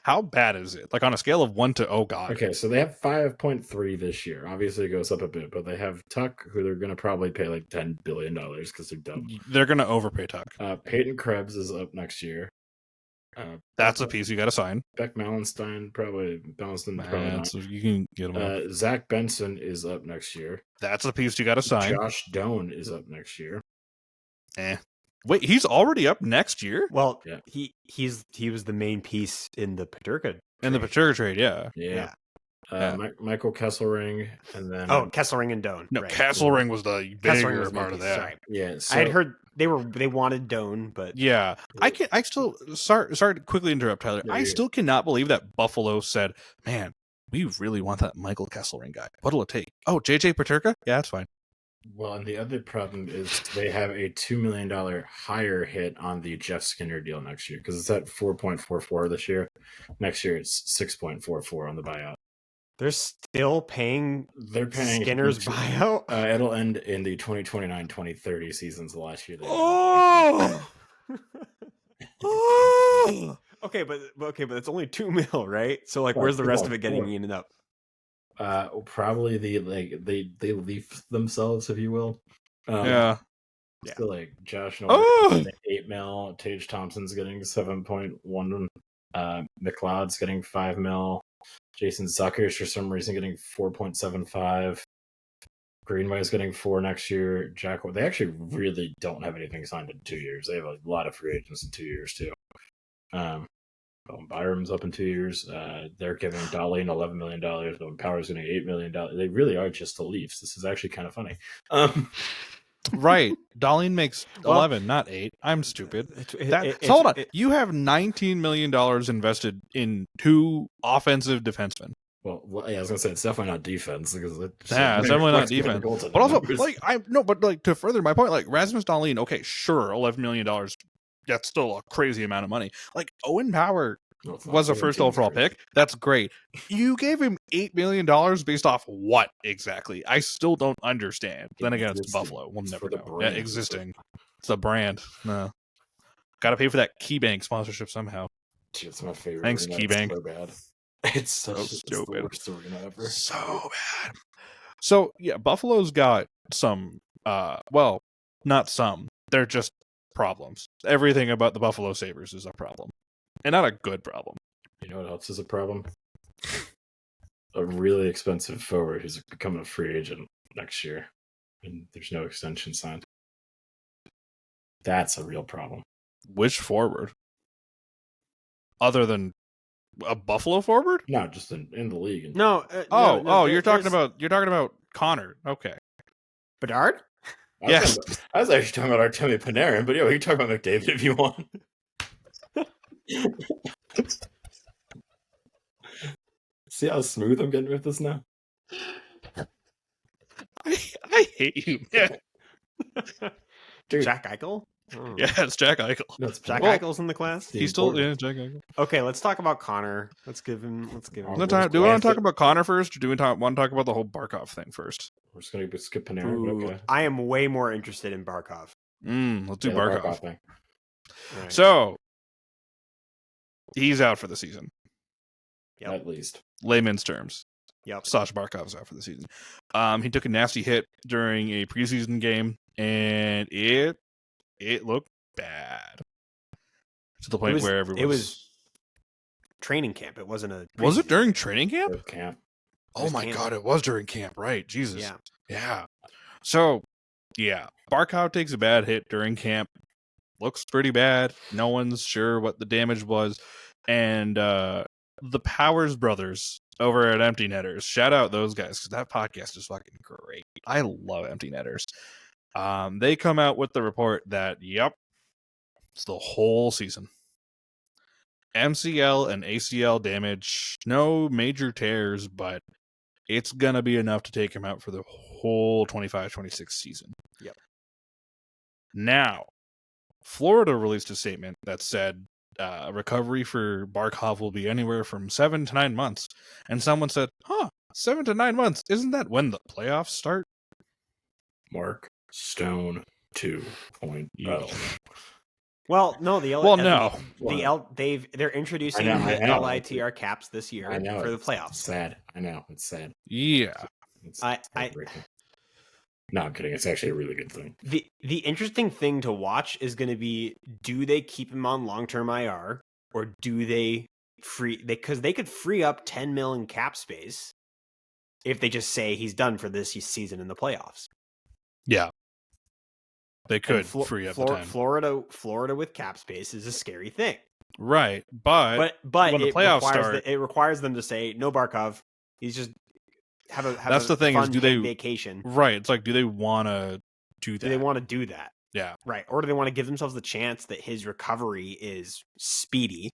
S1: How bad is it? Like on a scale of 1 to oh god.
S3: Okay, so they have 5.3 this year. Obviously, it goes up a bit, but they have Tuck, who they're going to probably pay like $10 billion because they're dumb.
S1: They're going to overpay Tuck.
S3: Peyton Krebs is up next year.
S1: That's a piece you got to sign.
S3: Beck Mallenstein probably not.
S1: So you can get him.
S3: Zach Benson is up next year.
S1: That's a piece you got to sign.
S3: Josh Doan is up next year.
S1: Wait, he's already up next year?
S2: Well, yeah. He was the main piece in the Paterka.
S1: In the Paterka trade, yeah.
S3: Michael Kesselring, and then
S2: Kesselring and Doan.
S1: No, right. Kesselring was the bigger part of that.
S2: Sorry.
S3: Yeah,
S2: I had heard they wanted Doan, but
S1: yeah, I still sorry to quickly interrupt, Tyler. I still cannot believe that Buffalo said, "Man, we really want that Michael Kesselring guy. What'll it take? Oh, JJ Paterka? Yeah, that's fine."
S3: Well, and the other problem is they have a $2 million higher hit on the Jeff Skinner deal next year because it's at 4.44 this year. Next year it's 6.44 on the buyout.
S2: They're still paying.
S3: They're paying
S2: Skinner's buyout.
S3: It'll end in the 2029-2030 seasons. The last year.
S2: Okay, but it's only $2 million, right? So like, where's the rest of it getting eaten up?
S3: Probably they leaf themselves, if you will. So like Josh Norris getting $8 million, Tage Thompson's getting 7.1, McLeod's getting $5 million, Jason Zucker's for some reason getting 4.75, Greenway's getting 4 next year. They actually really don't have anything signed in 2 years. They have a lot of free agents in 2 years too. Byram's up in 2 years. They're giving Darlene $11 million. Power's getting $8 million. They really are just the Leafs. This is actually kind of funny.
S1: Right. Darlene makes 11, not 8. I'm stupid. Hold on. You have $19 million invested in 2 offensive defensemen.
S3: Well, I was gonna say it's definitely not defense because
S1: it's definitely not defense. But also, to further my point, like Rasmus Dahlin, okay, sure, $11 million. That's still a crazy amount of money. Like Owen Power was a first overall pick. That's great. You gave him $8 million based off what exactly? I still don't understand. Then again, it's Buffalo. We'll never know. Yeah, existing. It's a brand. No, got to pay for that KeyBank sponsorship somehow.
S3: Dude, it's my favorite.
S1: Thanks, KeyBank.
S3: So bad. It's so
S1: stupid.
S3: It's the worst arena ever.
S1: So bad. So yeah, Buffalo's got some. Well, not some. They're just problems. Everything about the Buffalo Sabres is a problem, and not a good problem.
S3: You know what else is a problem? A really expensive forward who's becoming a free agent next year, and there's no extension signed. That's a real problem.
S1: Which forward? Other than a Buffalo forward?
S3: No, just in the league.
S2: No.
S1: You're talking about Connor. Okay.
S2: Bedard?
S1: Yes.
S3: I was actually talking about Artemi Panarin, but yeah, we can talk about McDavid if you want. See how smooth I'm getting with this now?
S1: I hate you, man.
S2: Dude. Jack Eichel? Oh.
S1: Yeah, it's Jack Eichel.
S3: That's
S2: Jack
S1: Well,
S2: Eichel's in the class.
S1: He's still Jack Eichel.
S2: Okay, let's talk about Connor. Let's give him.
S1: Do we want to talk about Connor first, or do we want to talk about the whole Barkov thing first?
S3: We're just gonna skip Panarin. But okay.
S2: I am way more interested in Barkov.
S1: Let's do Barkov.
S3: Thing.
S2: Right.
S1: So he's out for the season.
S2: Yep.
S3: At least
S1: Layman's terms.
S2: Yep.
S1: Sasha Barkov's out for the season. He took a nasty hit during a preseason game, and it looked bad to the point where everyone.
S2: It was training camp. It wasn't a.
S1: Was it during training camp?
S3: Camp.
S1: Oh my God! It was during camp, right? Jesus. Yeah. So, yeah, Barkov takes a bad hit during camp. Looks pretty bad. No one's sure what the damage was, and the Powers brothers over at Empty Netters. Shout out those guys, because that podcast is fucking great. I love Empty Netters. They come out with the report that, yep, it's the whole season. MCL and ACL damage, no major tears, but it's going to be enough to take him out for the whole 25-26 season.
S2: Yep.
S1: Now, Florida released a statement that said recovery for Barkov will be anywhere from 7 to 9 months. And someone said, 7 to 9 months? Isn't that when the playoffs start?
S3: Mark Stone 2.0.
S2: Well, no, they're introducing the LITR caps this year for the playoffs.
S3: It's sad. I know, it's sad.
S1: Yeah.
S3: It's heartbreaking. No, I'm kidding. It's actually a really good thing.
S2: The interesting thing to watch is going to be, do they keep him on long-term IR, or do they because they could free up 10 million cap space if they just say he's done for this season in the playoffs.
S1: Yeah. They could free up the time.
S2: Florida with cap space is a scary thing.
S1: Right. But when the playoffs start,
S2: it requires them to say, no, Barkov, he's just have
S1: that's the thing, is do they
S2: vacation?
S1: Right. It's like, do they want to do that?
S2: Do they want to do that?
S1: Yeah.
S2: Right. Or do they want to give themselves the chance that his recovery is speedy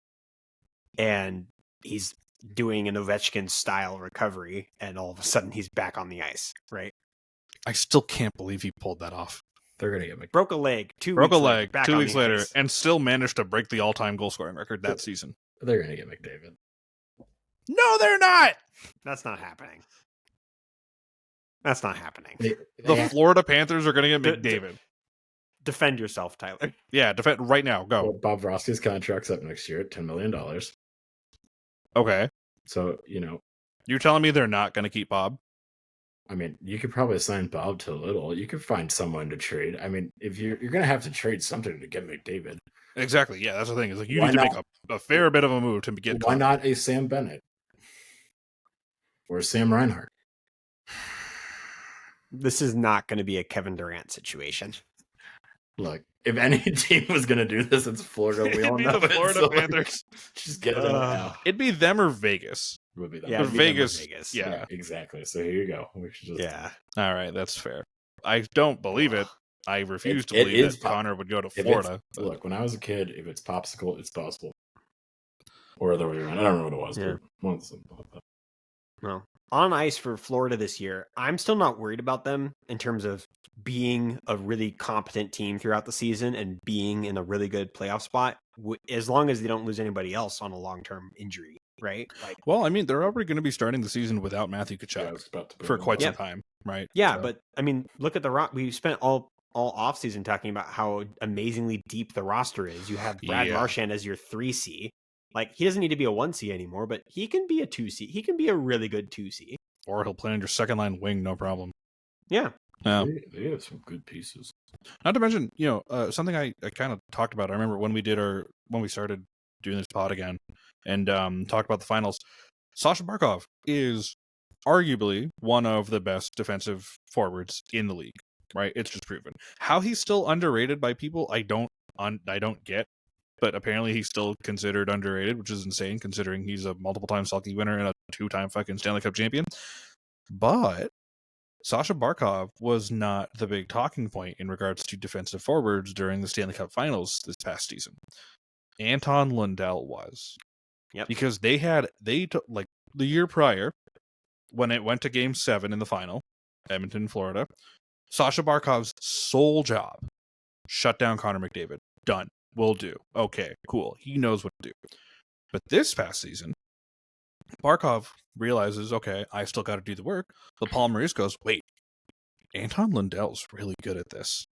S2: and he's doing an Ovechkin style recovery, and all of a sudden he's back on the ice, right?
S1: I still can't believe he pulled that off.
S3: They're gonna get
S2: broke a leg 2 weeks later,
S1: and still managed to break the all-time goal scoring record that season.
S3: They're gonna get McDavid.
S1: No, they're not.
S2: That's not happening. That's not happening.
S1: The Florida Panthers are going to get McDavid.
S2: Defend yourself, Tyler.
S1: Yeah, defend right now. Go.
S3: Well, Bob Roski's contract's up next year at $10 million.
S1: Okay.
S3: So,
S1: you're telling me they're not going to keep Bob?
S3: I mean, you could probably sign Bob to little. You could find someone to trade. I mean, if you're going to have to trade something to get McDavid.
S1: Exactly. Yeah, that's the thing. Is like, you need to make a fair bit of a move to get.
S3: Why not a Sam Bennett or a Sam Reinhart?
S2: This is not going to be a Kevin Durant situation.
S3: Look, if any team was going to do this, it's Florida. We all know
S1: the Florida Panthers.
S3: Just get it out.
S1: It'd be them or Vegas.
S3: It would be them.
S2: Yeah,
S1: Vegas.
S3: Yeah, exactly. So here you go. We should just...
S2: Yeah.
S1: All right, that's fair. I don't believe it. I refuse to believe that Connor would go to Florida.
S3: Look, when I was a kid, if it's popsicle, it's possible. Or other way around. I don't remember what it was.
S2: Yeah.
S3: But
S2: well, on ice for Florida this year, I'm still not worried about them in terms of being a really competent team throughout the season and being in a really good playoff spot, as long as they don't lose anybody else on a long-term injury, right?
S1: Well, I mean, they're already going to be starting the season without Matthew Tkachuk for quite some time, right?
S2: Yeah, but I mean, look at we spent all offseason talking about how amazingly deep the roster is. You have Brad Marchand as your 3C. Like, he doesn't need to be a 1C anymore, but he can be a 2C. He can be a really good 2C.
S1: Or he'll play on your second line wing, no problem.
S2: Yeah.
S3: They have some good pieces.
S1: Not to mention, something I kind of talked about. I remember when we started doing this pod again and talked about the finals. Sasha Barkov is arguably one of the best defensive forwards in the league, right? It's just proven. How he's still underrated by people, I don't get. But apparently he's still considered underrated, which is insane considering he's a multiple-time Selke winner and a 2-time fucking Stanley Cup champion. But Sasha Barkov was not the big talking point in regards to defensive forwards during the Stanley Cup Finals this past season. Anton Lundell was.
S2: Yep.
S1: Because they took like the year prior, when it went to Game 7 in the final, Edmonton, Florida, Sasha Barkov's sole job shut down Connor McDavid. Done. Will do. Okay, cool. He knows what to do. But this past season, Barkov realizes, okay, I still got to do the work. But Paul Maurice goes, wait, Anton Lundell's really good at this.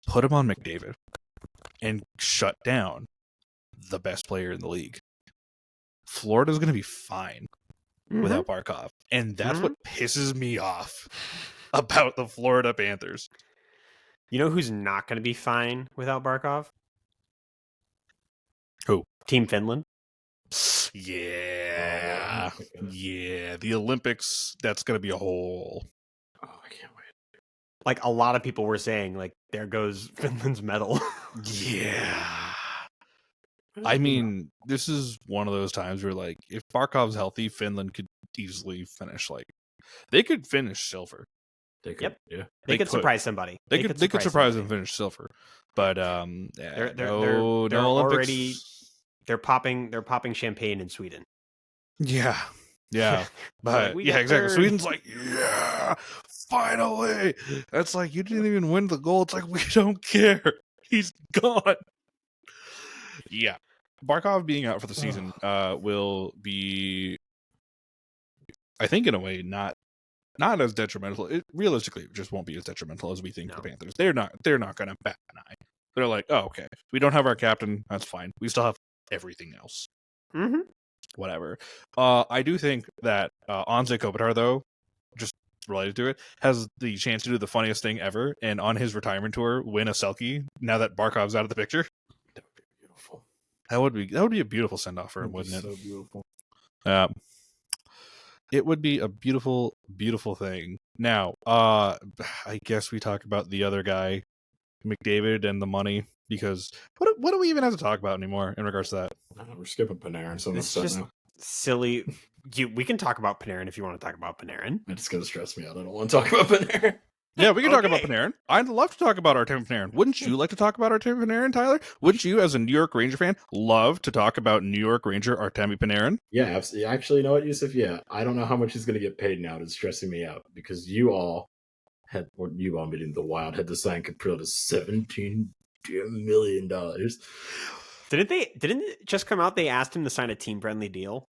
S1: Put him on McDavid and shut down the best player in the league. Florida's going to be fine without Barkov. And that's what pisses me off about the Florida Panthers.
S2: You know who's not going to be fine without Barkov?
S1: Who?
S2: Team Finland.
S1: Yeah. Yeah. The Olympics, that's going to be a whole...
S3: Oh, I can't wait.
S2: Like, a lot of people were saying, like, there goes Finland's medal.
S1: Yeah. I mean, this is one of those times where, like, if Barkov's healthy, Finland could easily finish, like, they could finish silver.
S3: They could, yeah.
S2: They could surprise somebody.
S1: They could surprise and finish silver. But
S2: they're
S1: no Olympics.
S2: already they're popping champagne in Sweden.
S1: Yeah. Yeah. But
S2: like,
S1: yeah, exactly.
S2: third.
S1: Sweden's like, yeah, finally. That's like, you didn't even win the goal. It's like, we don't care. He's gone. Yeah. Barkov being out for the season will be, I think, in a way, not as detrimental. Realistically, it just won't be as detrimental as we think. The Panthers. They're not going to bat an eye. They're like, oh, okay, we don't have our captain. That's fine. We still have everything else.
S2: Mm-hmm.
S1: Whatever. I do think that Anze Kopitar, though, just related to it, has the chance to do the funniest thing ever, and on his retirement tour, win a Selke now that Barkov's out of the picture.
S3: That would be beautiful.
S1: That would be a beautiful send off for him, wouldn't it?
S3: So beautiful.
S1: It would be a beautiful, beautiful thing. Now, I guess we talk about the other guy, McDavid, and the money, because what do we even have to talk about anymore in regards to that?
S3: We're skipping Panarin, so I'm
S2: It's
S3: upset
S2: just
S3: now.
S2: silly. We can talk about Panarin if you want to talk about Panarin.
S3: It's going to stress me out. I don't want to talk about Panarin.
S1: Yeah, we can talk about Panarin. I'd love to talk about Artemi Panarin. Wouldn't you like to talk about Artemi Panarin, Tyler? Wouldn't you, as a New York Ranger fan, love to talk about New York Ranger Artemi Panarin?
S3: Yeah, absolutely. Actually, you know what, Yusuf? Yeah, I don't know how much he's going to get paid now. It's stressing me out because you all meaning the Wild, had to sign Kirill to $17 million.
S2: Didn't it just come out? They asked him to sign a team-friendly deal.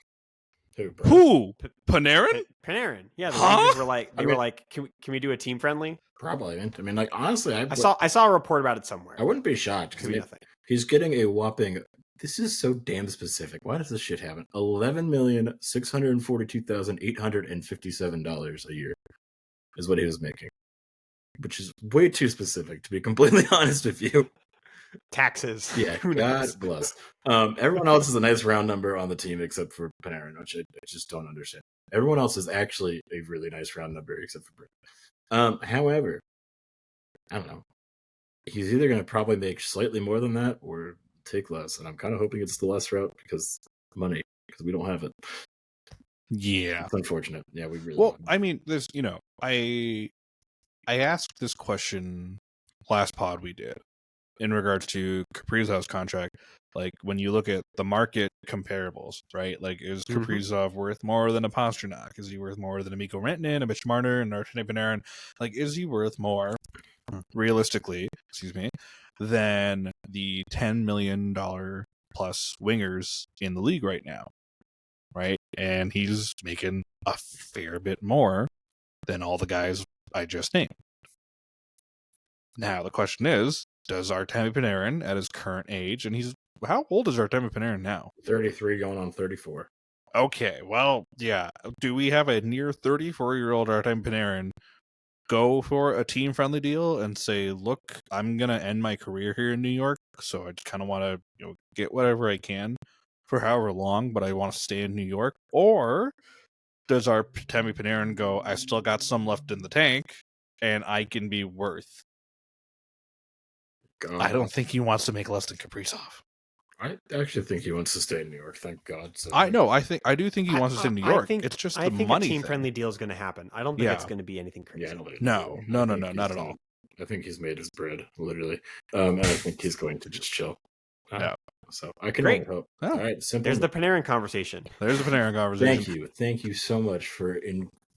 S1: Who? Panarin?
S2: Panarin. Yeah, the Rangers were like, were like, can we do a team-friendly?
S3: Probably. I mean, like, honestly, I
S2: saw a report about it somewhere.
S3: I wouldn't be shocked because he's getting a whopping. This is so damn specific. Why does this shit happen? $11,642,857 a year is what he was making, which is way too specific, to be completely honest with you.
S2: Taxes.
S3: Yeah, God bless. Everyone else is a nice round number on the team except for Panarin, which I just don't understand. Everyone else is actually a really nice round number except for Britt. However, I don't know. He's either going to probably make slightly more than that or take less, and I'm kind of hoping it's the less route because money, because we don't have it.
S1: Yeah,
S3: it's unfortunate. Yeah, we really.
S1: Well, I mean, there's I asked this question last pod we did in regards to Kaprizov's contract. Like, when you look at the market comparables, right? Like, is Kaprizov worth more than a Pastrnak? Is he worth more than a Mikko Rantanen, a Mitch Marner, and Artemi Panarin? Like, is he worth more, realistically, than the $10 million plus wingers in the league right now, right? And he's making a fair bit more than all the guys I just named. Now, the question is, does Artemi Panarin, at his current age, and how old is Artemi Panarin now?
S3: 33 going on 34.
S1: Okay, well, yeah. Do we have a near 34-year-old Artemi Panarin go for a team-friendly deal and say, look, I'm going to end my career here in New York, so I just kind of want to get whatever I can for however long, but I want to stay in New York? Or does Artemi Panarin go, I still got some left in the tank, and I can be worth... I don't think he wants to make less than Kaprizov.
S3: I actually think he wants to stay in New York. Thank God. So
S1: I do think he wants to stay in New York. It's just the money.
S2: I think a team-friendly deal is going to happen. I don't think it's going to be anything crazy.
S1: No, not at all.
S3: I think he's made his bread, literally, and I think he's going to just chill. So I can only hope.
S1: Oh.
S3: All right, simple.
S2: There's the Panarin conversation.
S1: Thank you so much for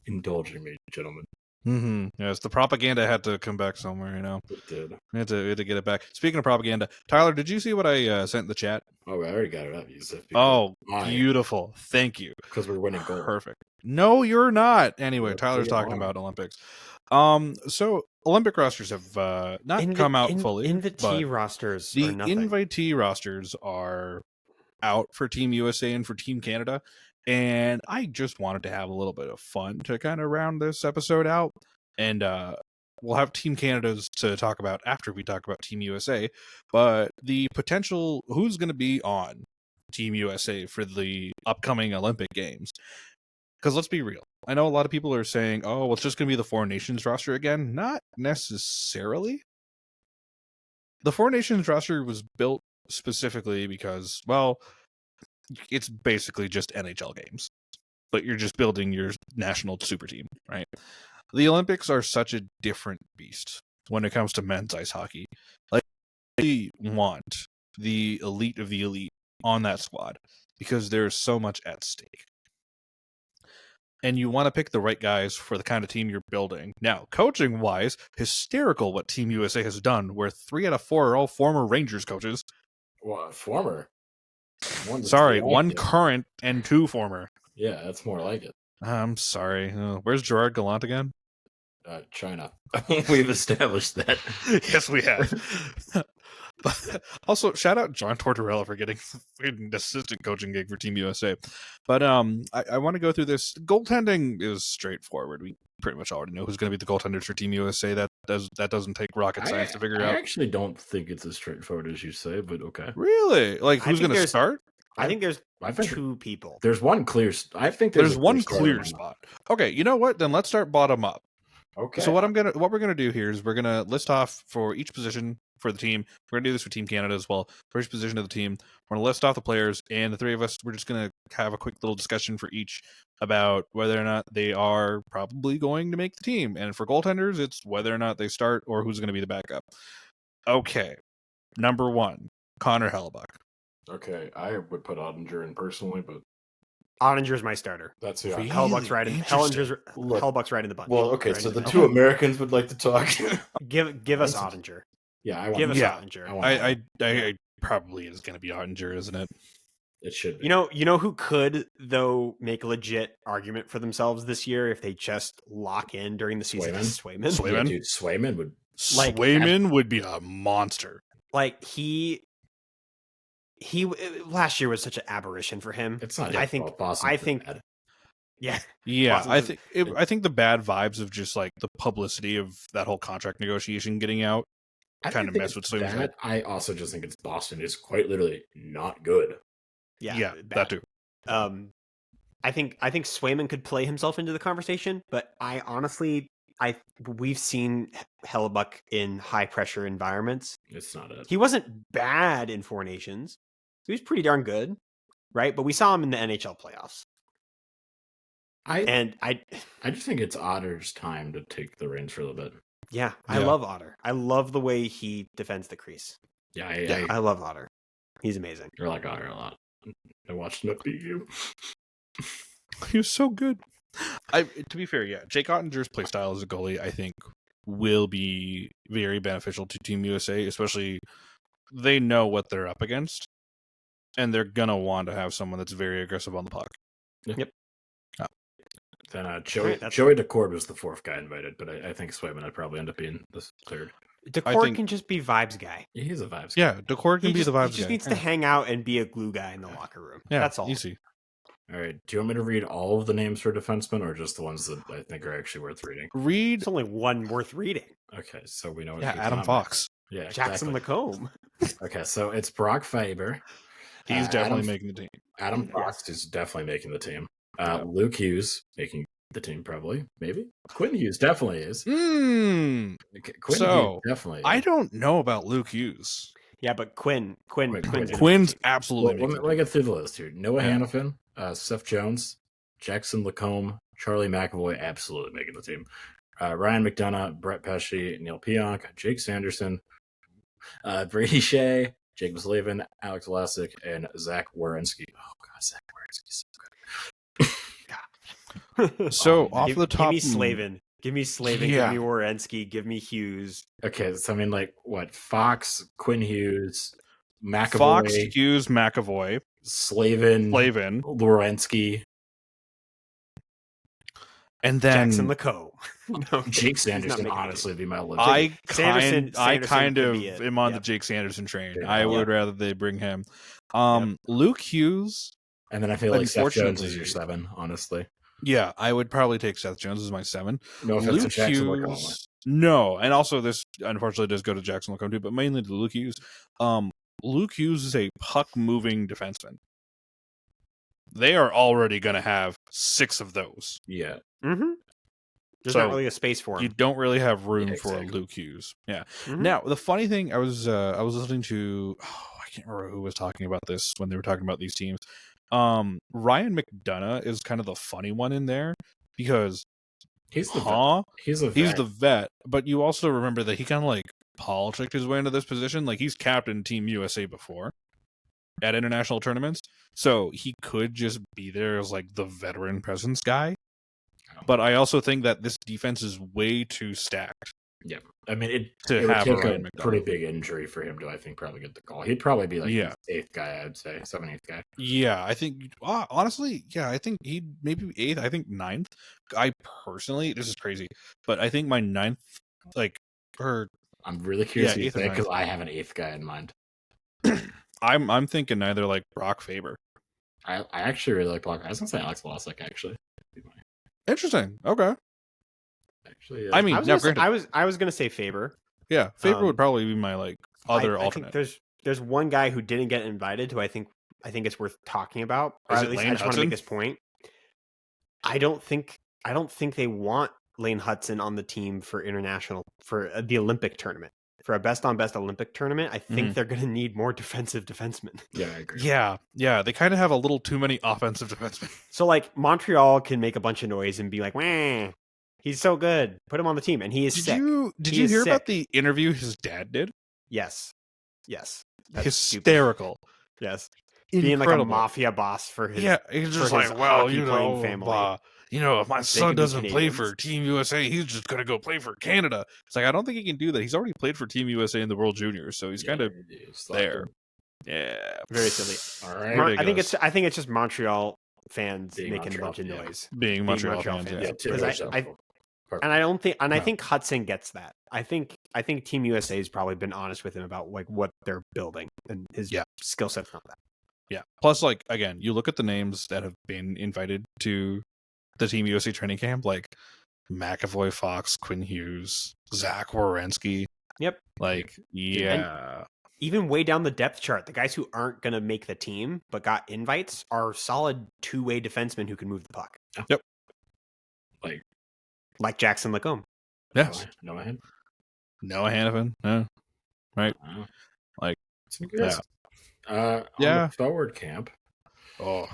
S1: indulging me, gentlemen. Yes, the propaganda had to come back somewhere, you know.
S3: It did.
S1: We had to get it back. Speaking of propaganda, Tyler, did you see what I sent in the chat?
S3: Oh, I already got it up, Yusuf.
S1: Oh, beautiful. Thank you.
S3: Because we're winning gold.
S1: Perfect. No, you're not. Anyway,
S3: Yes,
S1: Tyler's
S3: we
S1: talking
S3: are.
S1: about Olympics. So Olympic rosters have not come out fully.
S2: Invitee rosters
S1: the
S2: are nothing.
S1: invitee rosters are out for Team USA and for Team Canada. And I just wanted to have a little bit of fun to kind of round this episode out. And we'll have Team Canada's to talk about after we talk about Team USA. But the potential who's going to be on Team USA for the upcoming Olympic Games. Because let's be real. I know a lot of people are saying, oh, well, it's just going to be the Four Nations roster again. Not necessarily. The Four Nations roster was built specifically because, well, it's basically just NHL games, but you're just building your national super team, right? The Olympics are such a different beast when it comes to men's ice hockey. Like, they want the elite of the elite on that squad because there's so much at stake. And you want to pick the right guys for the kind of team you're building. Now, coaching-wise, hysterical what Team USA has done, where 3 out of 4 are all former Rangers coaches.
S3: What, former?
S1: One current and 2 former.
S3: Yeah, that's more like it.
S1: I'm sorry. Where's Gerard Gallant again?
S3: China. We've established that.
S1: Yes, we have. Also, shout out John Tortorella for getting an assistant coaching gig for Team USA. But I want to go through this. Goaltending is straightforward. We pretty much already know who's going to be the goaltenders for Team USA. That doesn't take rocket science to figure out.
S3: I actually don't think it's as straightforward as you say, but okay.
S1: Really? Like, who's going to start?
S2: I think there's two people.
S3: There's one clear. I think
S1: there's one clear spot. Okay, you know what? Then let's start bottom up.
S3: Okay.
S1: So what we're gonna do here is we're gonna list off for each position for the team. We're gonna do this for Team Canada as well. For each position of the team, we're gonna list off the players, and the three of us, we're just gonna have a quick little discussion for each about whether or not they are probably going to make the team. And for goaltenders, it's whether or not they start or who's gonna be the backup. Okay, number 1, Connor Hellebuyck.
S3: Okay, I would put Ottinger in personally, but
S2: Ottinger's my starter.
S3: That's who.
S2: Really? Hellebuyck's right in. Hellebuyck's right in the bunch.
S3: Well, okay, so the two Americans would like to talk.
S2: Give us Ottinger.
S3: Yeah,
S2: Ottinger.
S1: I probably is going to be Ottinger, isn't it?
S3: It should be.
S2: You know who could though make a legit argument for themselves this year if they just lock in during the season? Swayman.
S3: Yeah, dude, Swayman would.
S1: Swayman would be a monster.
S2: Like he last year was such an aberration for him.
S3: It's not.
S2: I think.
S3: Bad.
S2: Yeah.
S1: I think the bad vibes of just like the publicity of that whole contract negotiation getting out kind of mess with Swayman's head.
S3: I also just think it's Boston is quite literally not good.
S1: Yeah, that too.
S2: I think Swayman could play himself into the conversation, but we've seen Hellebuyck in high pressure environments.
S3: It's not it.
S2: He wasn't bad in Four Nations. He was pretty darn good, right? But we saw him in the NHL playoffs. I
S3: just think it's Otter's time to take the reins for a little bit.
S2: Yeah, I love Otter. I love the way he defends the crease.
S3: Yeah,
S2: I love Otter. He's amazing.
S3: You're like Otter a lot. I watched him beat you.
S1: He was so good. To be fair, yeah, Jake Ottinger's play style as a goalie, I think, will be very beneficial to Team USA, especially they know what they're up against, and they're gonna want to have someone that's very aggressive on the puck.
S2: Yep.
S3: Then Joey Decord was the fourth guy invited, but I think Swayman would probably end up being the third.
S2: Decord can just be vibes guy.
S3: Yeah, he's a vibes
S1: guy. Yeah, Decord can be the vibes guy.
S2: He just needs to hang out and be a glue guy in the locker room.
S1: Yeah,
S2: that's all.
S1: Easy.
S3: All right. Do you want me to read all of the names for defensemen or just the ones that I think are actually worth reading?
S2: There's only one worth reading.
S3: Okay, so we know.
S1: Yeah, Adam Fox.
S3: Yeah,
S2: Jackson Lacombe.
S3: Okay, so it's Brock Faber.
S1: He's definitely making the team.
S3: Adam Fox is definitely making the team. Luke Hughes making the team, probably, maybe. Quinn Hughes definitely is.
S1: Hughes definitely is. I don't know about Luke Hughes.
S2: Yeah, but Quinn's
S1: absolutely.
S3: Let me get through the list here. Noah Hannafin, Seth Jones, Jackson Lacombe, Charlie McAvoy, absolutely making the team. Ryan McDonough, Brett Pesce, Neil Pionk, Jake Sanderson, Brady Shea, Jake Slavin, Alex Vlasic, and Zach Werenski. Oh god, Zach Werenski's so good.
S1: So off the top,
S2: give me Slavin. Give me Slavin,
S1: Yeah.
S2: give me Werenski, give me Hughes.
S3: Okay, so I mean, like, what? Fox, Quinn Hughes, McAvoy,
S1: Fox, Hughes, McAvoy,
S3: Slavin, Werenski,
S1: and then
S2: Jackson Lacombe. No,
S3: Jake
S2: he's not
S3: Sanderson.
S2: making the
S3: Honestly,
S2: team.
S3: be my legit.
S1: I
S2: Sanderson
S1: kind
S2: could
S1: of
S2: be it.
S1: am on the
S2: Yep.
S1: Jake Sanderson train.
S3: Yeah.
S1: I would
S2: Yep.
S1: rather they bring him.
S2: Yep.
S1: Luke Hughes.
S3: And then I feel like Seth Jones is
S1: Unfortunately-
S3: your 7, honestly.
S1: Yeah, I would probably take Seth Jones as my 7.
S3: No offense to
S1: Luke
S3: Jackson Lacombe.
S1: Hughes. No, and also this unfortunately does go to Jackson Lacombe too, but mainly to Luke Hughes. Luke Hughes is a puck-moving defenseman. They are already going to have 6 of those.
S3: Yeah.
S2: Mm-hmm. There's
S1: So,
S2: not really a space for him.
S1: You don't really have room
S3: Yeah,
S1: for
S3: exactly.
S1: Luke Hughes. Yeah.
S2: Mhm.
S1: Now, the funny thing, I was listening to, I can't remember who was talking about this when they were talking about these teams. Ryan McDonough is kind of the funny one in there because
S3: He's the vet. He's
S1: the vet, but you also remember that he kind of like politicked his way into this position. Like he's captained Team USA before at international tournaments, so he could just be there as like the veteran presence guy. But I also think that this defense is way too stacked.
S3: Yeah, I mean, it
S1: To
S3: would
S1: have a
S3: take
S1: Ryan
S3: a
S1: McDonough.
S3: pretty big injury for him to, I think, probably get the call. He'd probably be like
S1: Yeah.
S3: the 8th guy, I'd say, 7th, 8th guy.
S1: Yeah, I think honestly, yeah, I think he'd maybe 8th. I think 9th. I personally, this is crazy, but I think my 9th, like, or
S3: I'm really curious
S1: Yeah,
S3: what you
S1: 8th or
S3: think because
S1: 9th.
S3: I have an 8th guy in mind.
S1: I'm thinking either like Brock Faber.
S3: I actually really like Block. I was gonna say Alex Vlasic, actually.
S1: Interesting. Okay.
S3: Actually,
S1: I mean, now granted,
S2: I was gonna say Faber.
S1: yeah, Faber would
S2: um,
S1: probably be my like other
S2: I
S1: alternate.
S2: think there's one guy who didn't get invited who I think it's worth talking about. Or
S1: Is
S2: at
S1: it
S2: least
S1: Lane
S2: I just want to
S1: Hudson?
S2: make this point. I don't think they want Lane Hudson on the team for the Olympic tournament. For a best on best Olympic tournament, I think they're going to need more defensive defensemen.
S3: yeah, I agree.
S1: Yeah, they kind of have a little too many offensive defensemen.
S2: So like Montreal can make a bunch of noise and be like, "Wah, he's so good. Put him on the team." And he is sick.
S1: Did
S2: He
S1: you
S2: is
S1: hear about
S2: sick.
S1: the interview his dad did?
S2: Yes. That's stupid.
S1: Hysterical.
S2: Yes.
S1: Incredible.
S2: Being like a mafia boss for his
S1: He's
S2: for
S1: just
S2: his
S1: like, well,
S2: hockey playing family.
S1: If my son
S2: can be
S1: doesn't play
S2: Canadians.
S1: for Team USA, he's just gonna go play for Canada. It's like I don't think he can do that. He's already played for Team USA in the World Juniors, so he's kind of there. Yeah,
S2: Very silly.
S3: All right.
S2: I think it's just Montreal fans
S3: Being
S2: making
S3: Montreal,
S2: a bunch of
S3: yeah.
S2: noise.
S1: being Montreal
S2: Montreal
S1: fans.
S2: fans.
S1: Yeah.
S3: Yeah,
S2: Because I think Hudson gets that. I think Team USA has probably been honest with him about like what they're building, and his skill set's not that.
S1: Yeah. Plus, like again, you look at the names that have been invited to the Team USA training camp, like McAvoy, Fox, Quinn Hughes, Zach Werenski.
S2: Yep.
S1: Like, yeah.
S2: Even way down the depth chart, the guys who aren't going to make the team but got invites are solid two-way defensemen who can move the puck.
S1: Yep.
S2: Like Jackson Lacombe.
S1: Yes.
S3: Noah Hand.
S1: Noah Hannafin. Yeah. Right.
S3: Wow.
S1: Like,
S3: some good. On
S1: Yeah.
S3: the forward camp,
S1: Oh.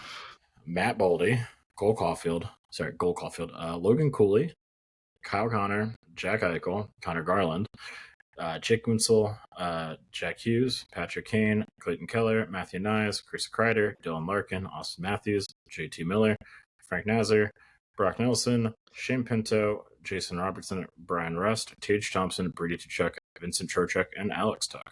S3: Matt Boldy, Cole Caulfield, Logan Cooley, Kyle Connor, Jack Eichel, Connor Garland, Jake Gunsel, Jack Hughes, Patrick Kane, Clayton Keller, Matthew Nyes, Chris Kreider, Dylan Larkin, Austin Matthews, JT Miller, Frank Nazar, Brock Nelson, Shane Pinto, Jason Robertson, Brian Rust, Tage Thompson, Brady Tkachuk, Vincent Trocheck, and Alex Tuck.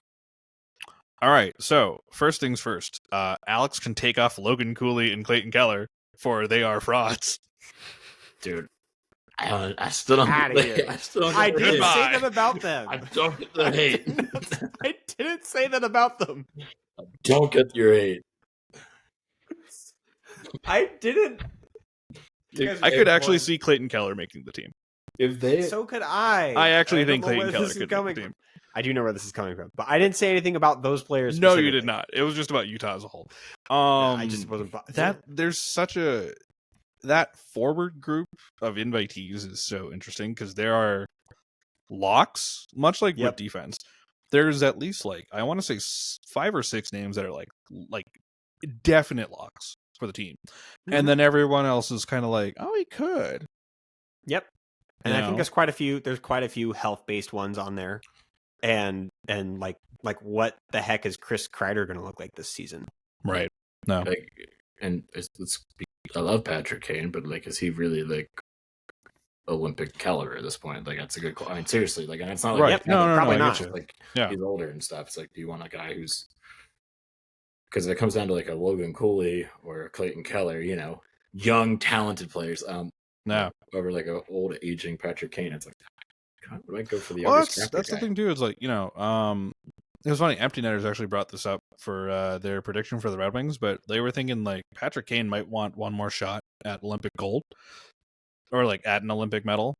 S1: All right. So first things first. Alex can take off Logan Cooley and Clayton Keller for they are frauds.
S3: Dude, I still don't
S2: Outta
S3: get
S2: here.
S3: the, I still don't
S2: I
S3: get the
S2: didn't
S3: hate.
S2: say that about them.
S3: I don't get the hate.
S2: I didn't say that about them.
S3: Don't get your hate.
S2: I didn't.
S1: I could actually see Clayton Keller making the team.
S3: If they
S2: So could I.
S1: I actually
S2: don't
S1: think
S2: know
S1: Clayton
S2: where
S1: Keller
S2: this is
S1: could
S2: coming
S1: make the
S2: from.
S1: team.
S2: I do know where this is coming from, but I didn't say anything about those players.
S1: No, you
S2: specifically.
S1: did not. It was just about Utah as a whole.
S2: I just wasn't.
S1: There's such a that forward group of invitees is so interesting because there are locks, much like with defense. There's at least like I want to say 5 or 6 names that are like definite locks for the team, and then everyone else is kind of like, oh, he could.
S2: Yep. And I think there's quite a few. There's quite a few health based ones on there, and like what the heck is Chris Kreider going to look like this season?
S1: Right. No.
S3: I love Patrick Kane, but like, is he really like Olympic caliber at this point. Like that's a good. I mean, seriously, like, and it's not like
S1: Right. No,
S2: probably
S1: I
S2: not.
S1: get you.
S3: Like
S1: Yeah.
S3: he's older and stuff. It's like, do you want a guy who's because if it comes down to like a Logan Cooley or a Clayton Keller, young talented players,
S1: No.
S3: over like an old aging Patrick Kane, it's like I might go for the
S1: Well,
S3: younger
S1: that's the thing too. Is like, it was funny. Empty Netters actually brought this up for their prediction for the Red Wings, but they were thinking like Patrick Kane might want one more shot at Olympic gold or like at an Olympic medal,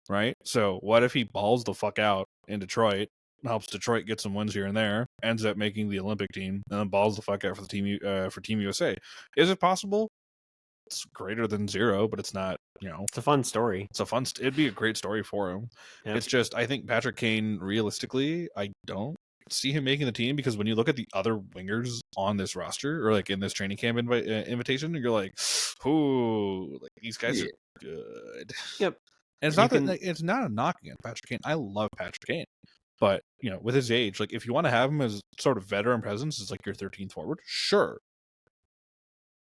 S1: right? So what if he balls the fuck out in Detroit, helps Detroit get some wins here and there, ends up making the Olympic team, and then balls the fuck out for the team for Team USA? Is it possible? It's greater than zero, but it's not.
S2: It's a fun story.
S1: It'd be a great story for him.
S2: Yep.
S1: It's just, I think Patrick Kane, realistically, I don't see him making the team because when you look at the other wingers on this roster or like in this training camp invitation, you're like, "Ooh, like these guys are good."
S2: Yep.
S1: And it's not that it's not a knocking at Patrick Kane. I love Patrick Kane, but with his age, like if you want to have him as sort of veteran presence, it's like your 13th forward, sure.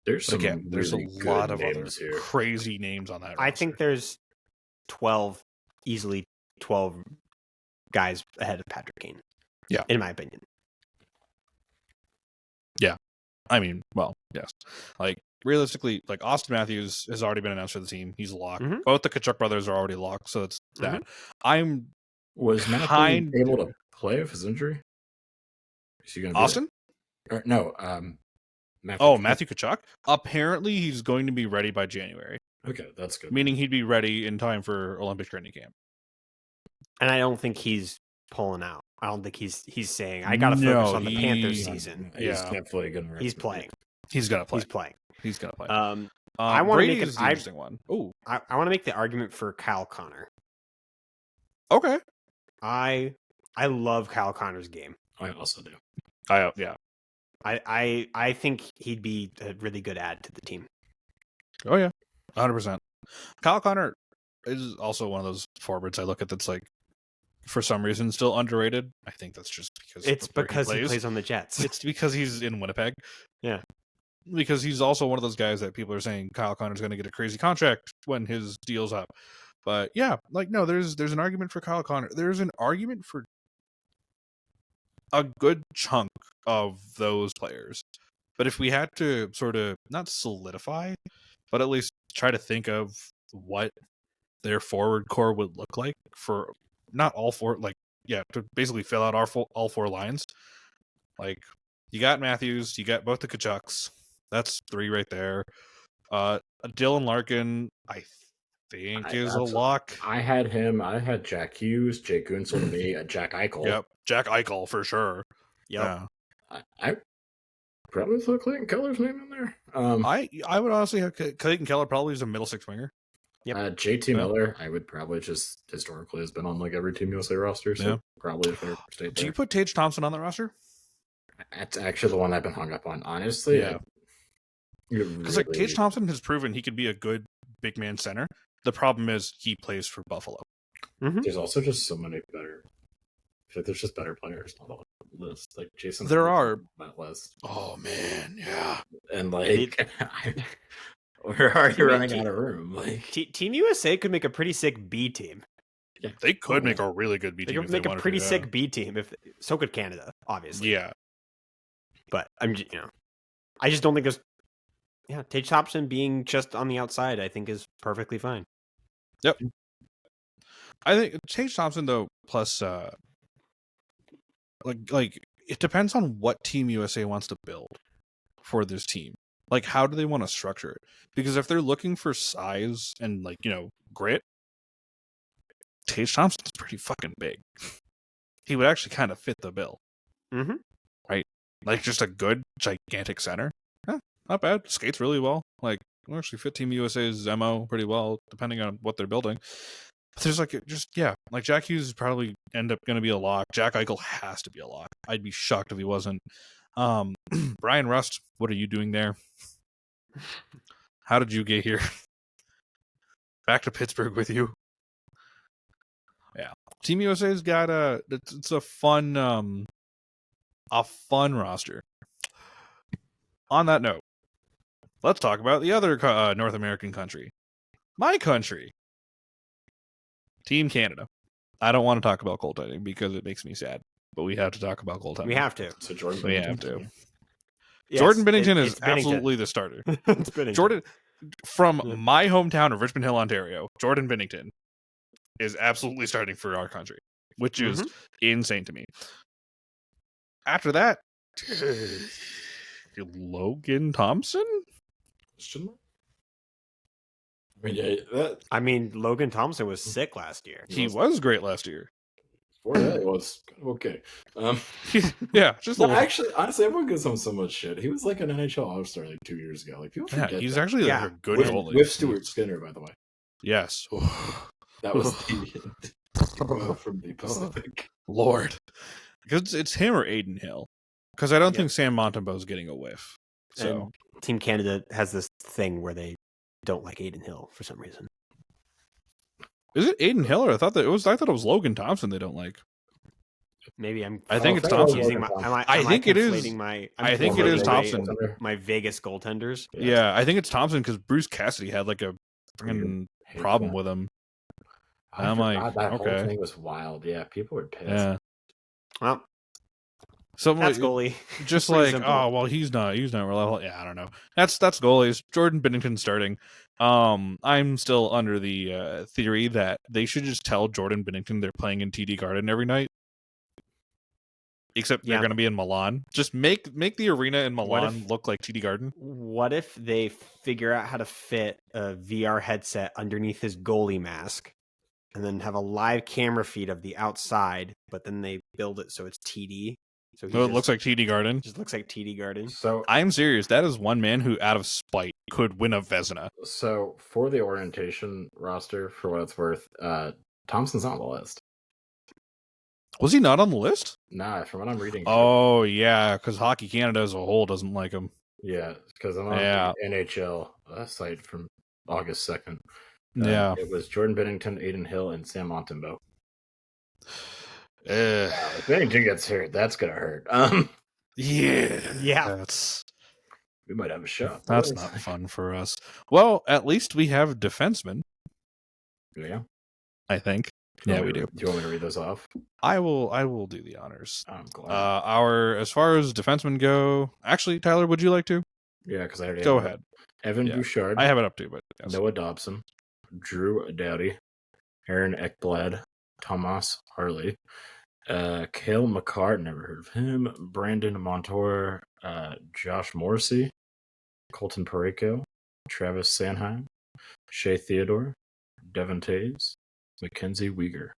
S3: There's some
S1: there's
S3: really
S1: a lot of other
S3: here.
S1: crazy names on that roster.
S2: I think there's easily 12 guys ahead of Patrick Kane.
S1: Yeah.
S2: In my opinion.
S1: Yeah. I mean, well, yes. Like, realistically, like Austin Matthews has already been announced for the team. He's locked.
S2: Mm-hmm.
S1: Both the Kachuk brothers are already locked, so it's that.
S3: Was Matthews able to play with his injury? Is he going to be
S1: Austin?
S3: No,
S1: Matthew Kachuk? Apparently, he's going to be ready by January.
S3: Okay, that's good.
S1: Meaning he'd be ready in time for Olympic training camp.
S2: And I don't think he's pulling out. I don't think he's saying, I got to focus on the Panthers season.
S3: He's definitely going to.
S2: He's playing.
S1: He's going to play.
S2: He's playing.
S1: He's going to play.
S2: I want to make an
S1: interesting one. Oh,
S2: I want to make the argument for Kyle Connor.
S1: Okay.
S2: I love Kyle Connor's game.
S3: I also do.
S2: I think he'd be a really good add to the team.
S1: Oh yeah, 100%. Kyle Connor is also one of those forwards I look at that's like, for some reason, still underrated. I think that's just because
S2: he plays on the Jets.
S1: It's because he's in Winnipeg.
S2: Yeah.
S1: Because he's also one of those guys that people are saying Kyle Connor's going to get a crazy contract when his deal's up. But yeah, like no, there's an argument for Kyle Connor. There's an argument for a good chunk of those players. But if we had to sort of not solidify, but at least try to think of what their forward core would look like for not all four, to basically fill out all four lines. Like you got Matthews, you got both the Kachucks. That's 3 right there. Dylan Larkin, I think is a lock.
S3: I had him. I had Jack Hughes, Jake Gunsel to me, Jack Eichel.
S1: Yep, Jack Eichel for sure.
S2: Yep.
S1: Yeah.
S3: I probably throw Clayton Keller's name in there.
S1: I would honestly have Clayton Keller probably as a middle six winger.
S2: Yep.
S3: JT Miller, I would probably just historically has been on like every Team USA roster, so probably a fair state.
S1: Do you put Tage Thompson on the roster?
S3: That's actually the one I've been hung up on, honestly.
S1: Yeah. Because like Tage Thompson has proven he could be a good big man center. The problem is he plays for Buffalo.
S2: Mm-hmm.
S3: There's also just so many better. I feel like there's just better players on the list. Like Jason.
S1: There are
S3: that list.
S1: Oh man, yeah.
S3: And like, we're already running out of room. Like
S2: Team USA could make a pretty sick B team.
S1: Yeah, they could make a really good B team.
S2: They could make a pretty sick B team. So could Canada, obviously.
S1: Yeah.
S2: But I just don't think there's. Yeah, Tage Thompson being just on the outside, I think, is perfectly fine.
S1: Yep. I think Tage Thompson though, plus like it depends on what Team USA wants to build for this team. Like, how do they want to structure it? Because if they're looking for size and grit, Tage Thompson's pretty fucking big. He would actually kind of fit the bill.
S2: Mm-hmm.
S1: Right? Like just a good gigantic center. Not bad. Skates really well. Like, will actually fit Team USA's MO pretty well, depending on what they're building. But there's like Jack Hughes is probably end up going to be a lock. Jack Eichel has to be a lock. I'd be shocked if he wasn't. Brian Rust, what are you doing there? How did you get here? Back to Pittsburgh with you. Yeah. Team USA's got it's a fun roster. On that note, let's talk about the other North American country. My country. Team Canada. I don't want to talk about goaltending because it makes me sad, but we have to talk about goaltending.
S2: We have to.
S3: So Jordan
S1: We
S3: Binnington.
S1: have to.
S2: Yes,
S1: Jordan Binnington
S2: it's
S1: is absolutely the starter.
S2: It's Binnington.
S1: Jordan, from my hometown of Richmond Hill, Ontario, Jordan Binnington is absolutely starting for our country, which is insane to me. After that, Logan Thompson?
S2: I mean, Logan Thompson was sick last year.
S1: He was great last year.
S3: Before that, it was okay.
S1: Yeah, just a little.
S3: Actually, honestly, everyone gives him so much shit. He was like an NHL All-Star like 2 years ago. Like people forget.
S1: He's
S3: that.
S1: actually like a good goalie.
S3: With Stuart Skinner, by the way.
S1: Yes,
S3: that was from the Pacific.
S1: Lord, because it's him or Aiden Hill. Because I don't think Sam Montembeau's getting a whiff. So
S2: and Team Canada has this thing where they don't like Aiden Hill for some reason.
S1: Is it Aiden Hill, or I thought it was Logan Thompson they don't like.
S2: Maybe I'm.
S1: I think it's Thompson.
S2: I think it is.
S1: I think it is Thompson.
S2: My Vegas goaltenders.
S1: Yeah, I think it's Thompson because Bruce Cassidy had like a freaking problem with him. I'm like,
S3: that
S1: okay,
S3: whole thing was wild. Yeah, people were pissed.
S1: Yeah.
S2: Well,
S1: so
S2: that's goalie.
S1: Just like, oh well, he's not reliable. Yeah, I don't know. That's goalies. Jordan Binnington starting. I'm still under the theory that they should just tell Jordan Binnington they're playing in TD Garden every night. Except they're going to be in Milan. Just make the arena in Milan look like TD Garden.
S2: What if they figure out how to fit a VR headset underneath his goalie mask, and then have a live camera feed of the outside, but then they build it so it's TD. So
S1: it looks like TD Garden.
S2: Just looks like TD Garden.
S3: So
S1: I'm serious. That is one man who, out of spite, could win a Vezina.
S3: So for the orientation roster, for what it's worth, Thompson's on the list.
S1: Was he not on the list?
S3: Nah, from what I'm reading.
S1: Oh, yeah, because Hockey Canada as a whole doesn't like him.
S3: Yeah, because I'm on the NHL site from August 2nd. It was Jordan Binnington, Aiden Hill, and Sam Montembeau. If Binnington gets hurt, that's going to hurt.
S2: Yeah.
S3: We might have a shot.
S1: That's not fun for us. Well, at least we have defensemen.
S3: Yeah.
S1: I think. Yeah, we do.
S3: Do you want me to read those off?
S1: I will do the honors.
S3: I'm glad.
S1: As far as defensemen go, actually, Tyler, would you like to?
S3: Yeah, because I already
S1: go ahead.
S3: Evan Bouchard.
S1: I have it up too, but yes.
S3: Noah Dobson, Drew Doughty, Aaron Ekblad, Thomas Harley, Cale McCart, never heard of him, Brandon Montour, Josh Morrissey, Colton Parayko, Travis Sanheim, Shea Theodore, Devin Taves, Mackenzie Weegar.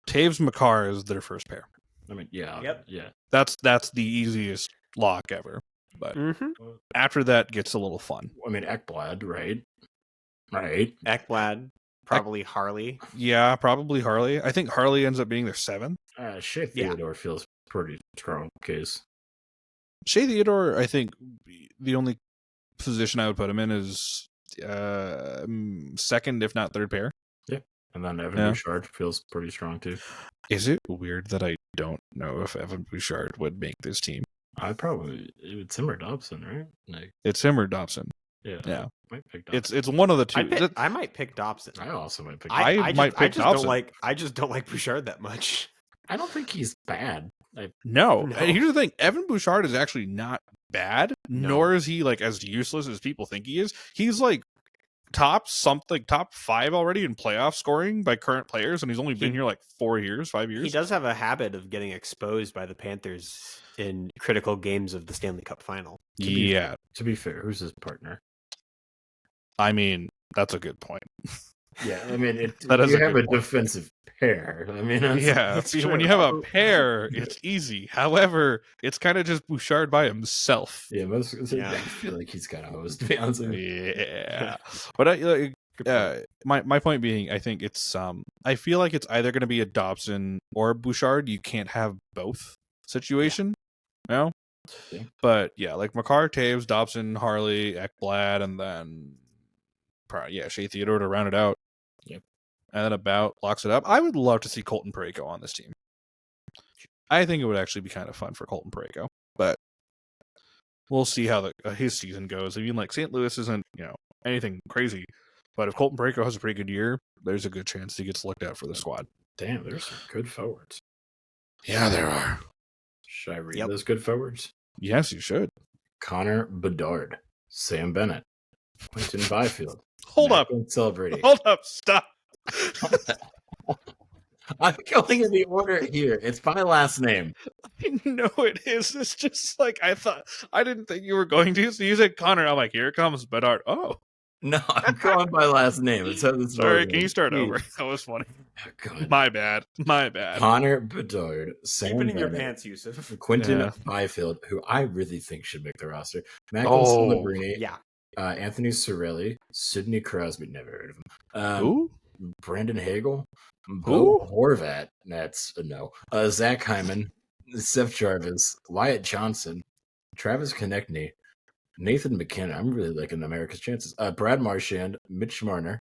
S1: Taves McCarr is their first pair.
S3: I mean, yeah.
S1: That's the easiest lock ever. But after that gets a little fun.
S3: I mean, Ekblad, right?
S2: Ekblad, probably Harley.
S1: Yeah, probably Harley. I think Harley ends up being their 7th.
S3: Shea Theodore feels pretty strong case.
S1: Shea Theodore, I think the only position I would put him in is second, if not third pair.
S3: Yeah. And then Evan Bouchard feels pretty strong too.
S1: Is it weird that I don't know if Evan Bouchard would make this team?
S3: It's him or Dobson, right?
S1: It's him or Dobson.
S3: Yeah.
S1: Yeah.
S3: Might pick Dobson.
S1: It's one of the two.
S2: I might pick Dobson.
S3: I also might pick
S1: Dobson. I
S2: just don't like Bouchard that much.
S3: I don't think he's bad.
S1: No. Here's the thing. Evan Bouchard is actually not bad, nor is he like as useless as people think he is. He's like top 5 already in playoff scoring by current players, and he's only been here like 5 years.
S2: He does have a habit of getting exposed by the Panthers in critical games of the Stanley Cup final.
S3: To be fair, who's his partner?
S1: I mean, that's a good point.
S3: Yeah, I mean, you have a defensive pair. I mean,
S1: when you have a pair, it's easy. However, it's kind of just Bouchard by himself.
S3: Yeah, I feel like he's kind of hosed, to be honest with you.
S1: Yeah, but my point being, I think it's I feel like it's either going to be a Dobson or a Bouchard. You can't have both situation. No, but like McCarr, Taves, Dobson, Harley, Ekblad, and then Shea Theodore to round it out.
S3: Yep.
S1: And then about locks it up. I would love to see Colton Parayko on this team. I think it would actually be kind of fun for Colton Parayko, but we'll see how his season goes. I mean, like St. Louis isn't anything crazy, But if Colton Parayko has a pretty good year, there's a good chance he gets looked at for the squad.
S3: Damn, there's some good forwards.
S1: Yeah, there are.
S3: Should I read those good forwards?
S1: Yes, you should.
S3: Connor Bedard, Sam Bennett, Quinton Byfield.
S1: Hold up.
S3: Celebrating.
S1: Hold up. Stop.
S3: I'm going in the order here. It's my last name.
S1: I know it is. It's just like I didn't think you were going to. So you said Connor. I'm like, here comes Bedard. Oh.
S3: No, I'm going by last name. It's
S1: Sorry, can you start over? That was funny.
S3: Oh,
S1: my bad.
S3: Connor Bedard, Sam
S2: Keep it in
S3: Bennett,
S2: your pants, Yusuf.
S3: Quinton Byfield, who I really think should make the roster. Michael Celebrini.
S2: Yeah.
S3: Anthony Cirelli, Sidney Crosby, never heard of him.
S1: Who?
S3: Brandon Hagel, Bo Horvat, that's a no. Zach Hyman, Seth Jarvis, Wyatt Johnson, Travis Konechny, Nathan McKinnon. I'm really liking America's chances. Brad Marchand, Mitch Marner,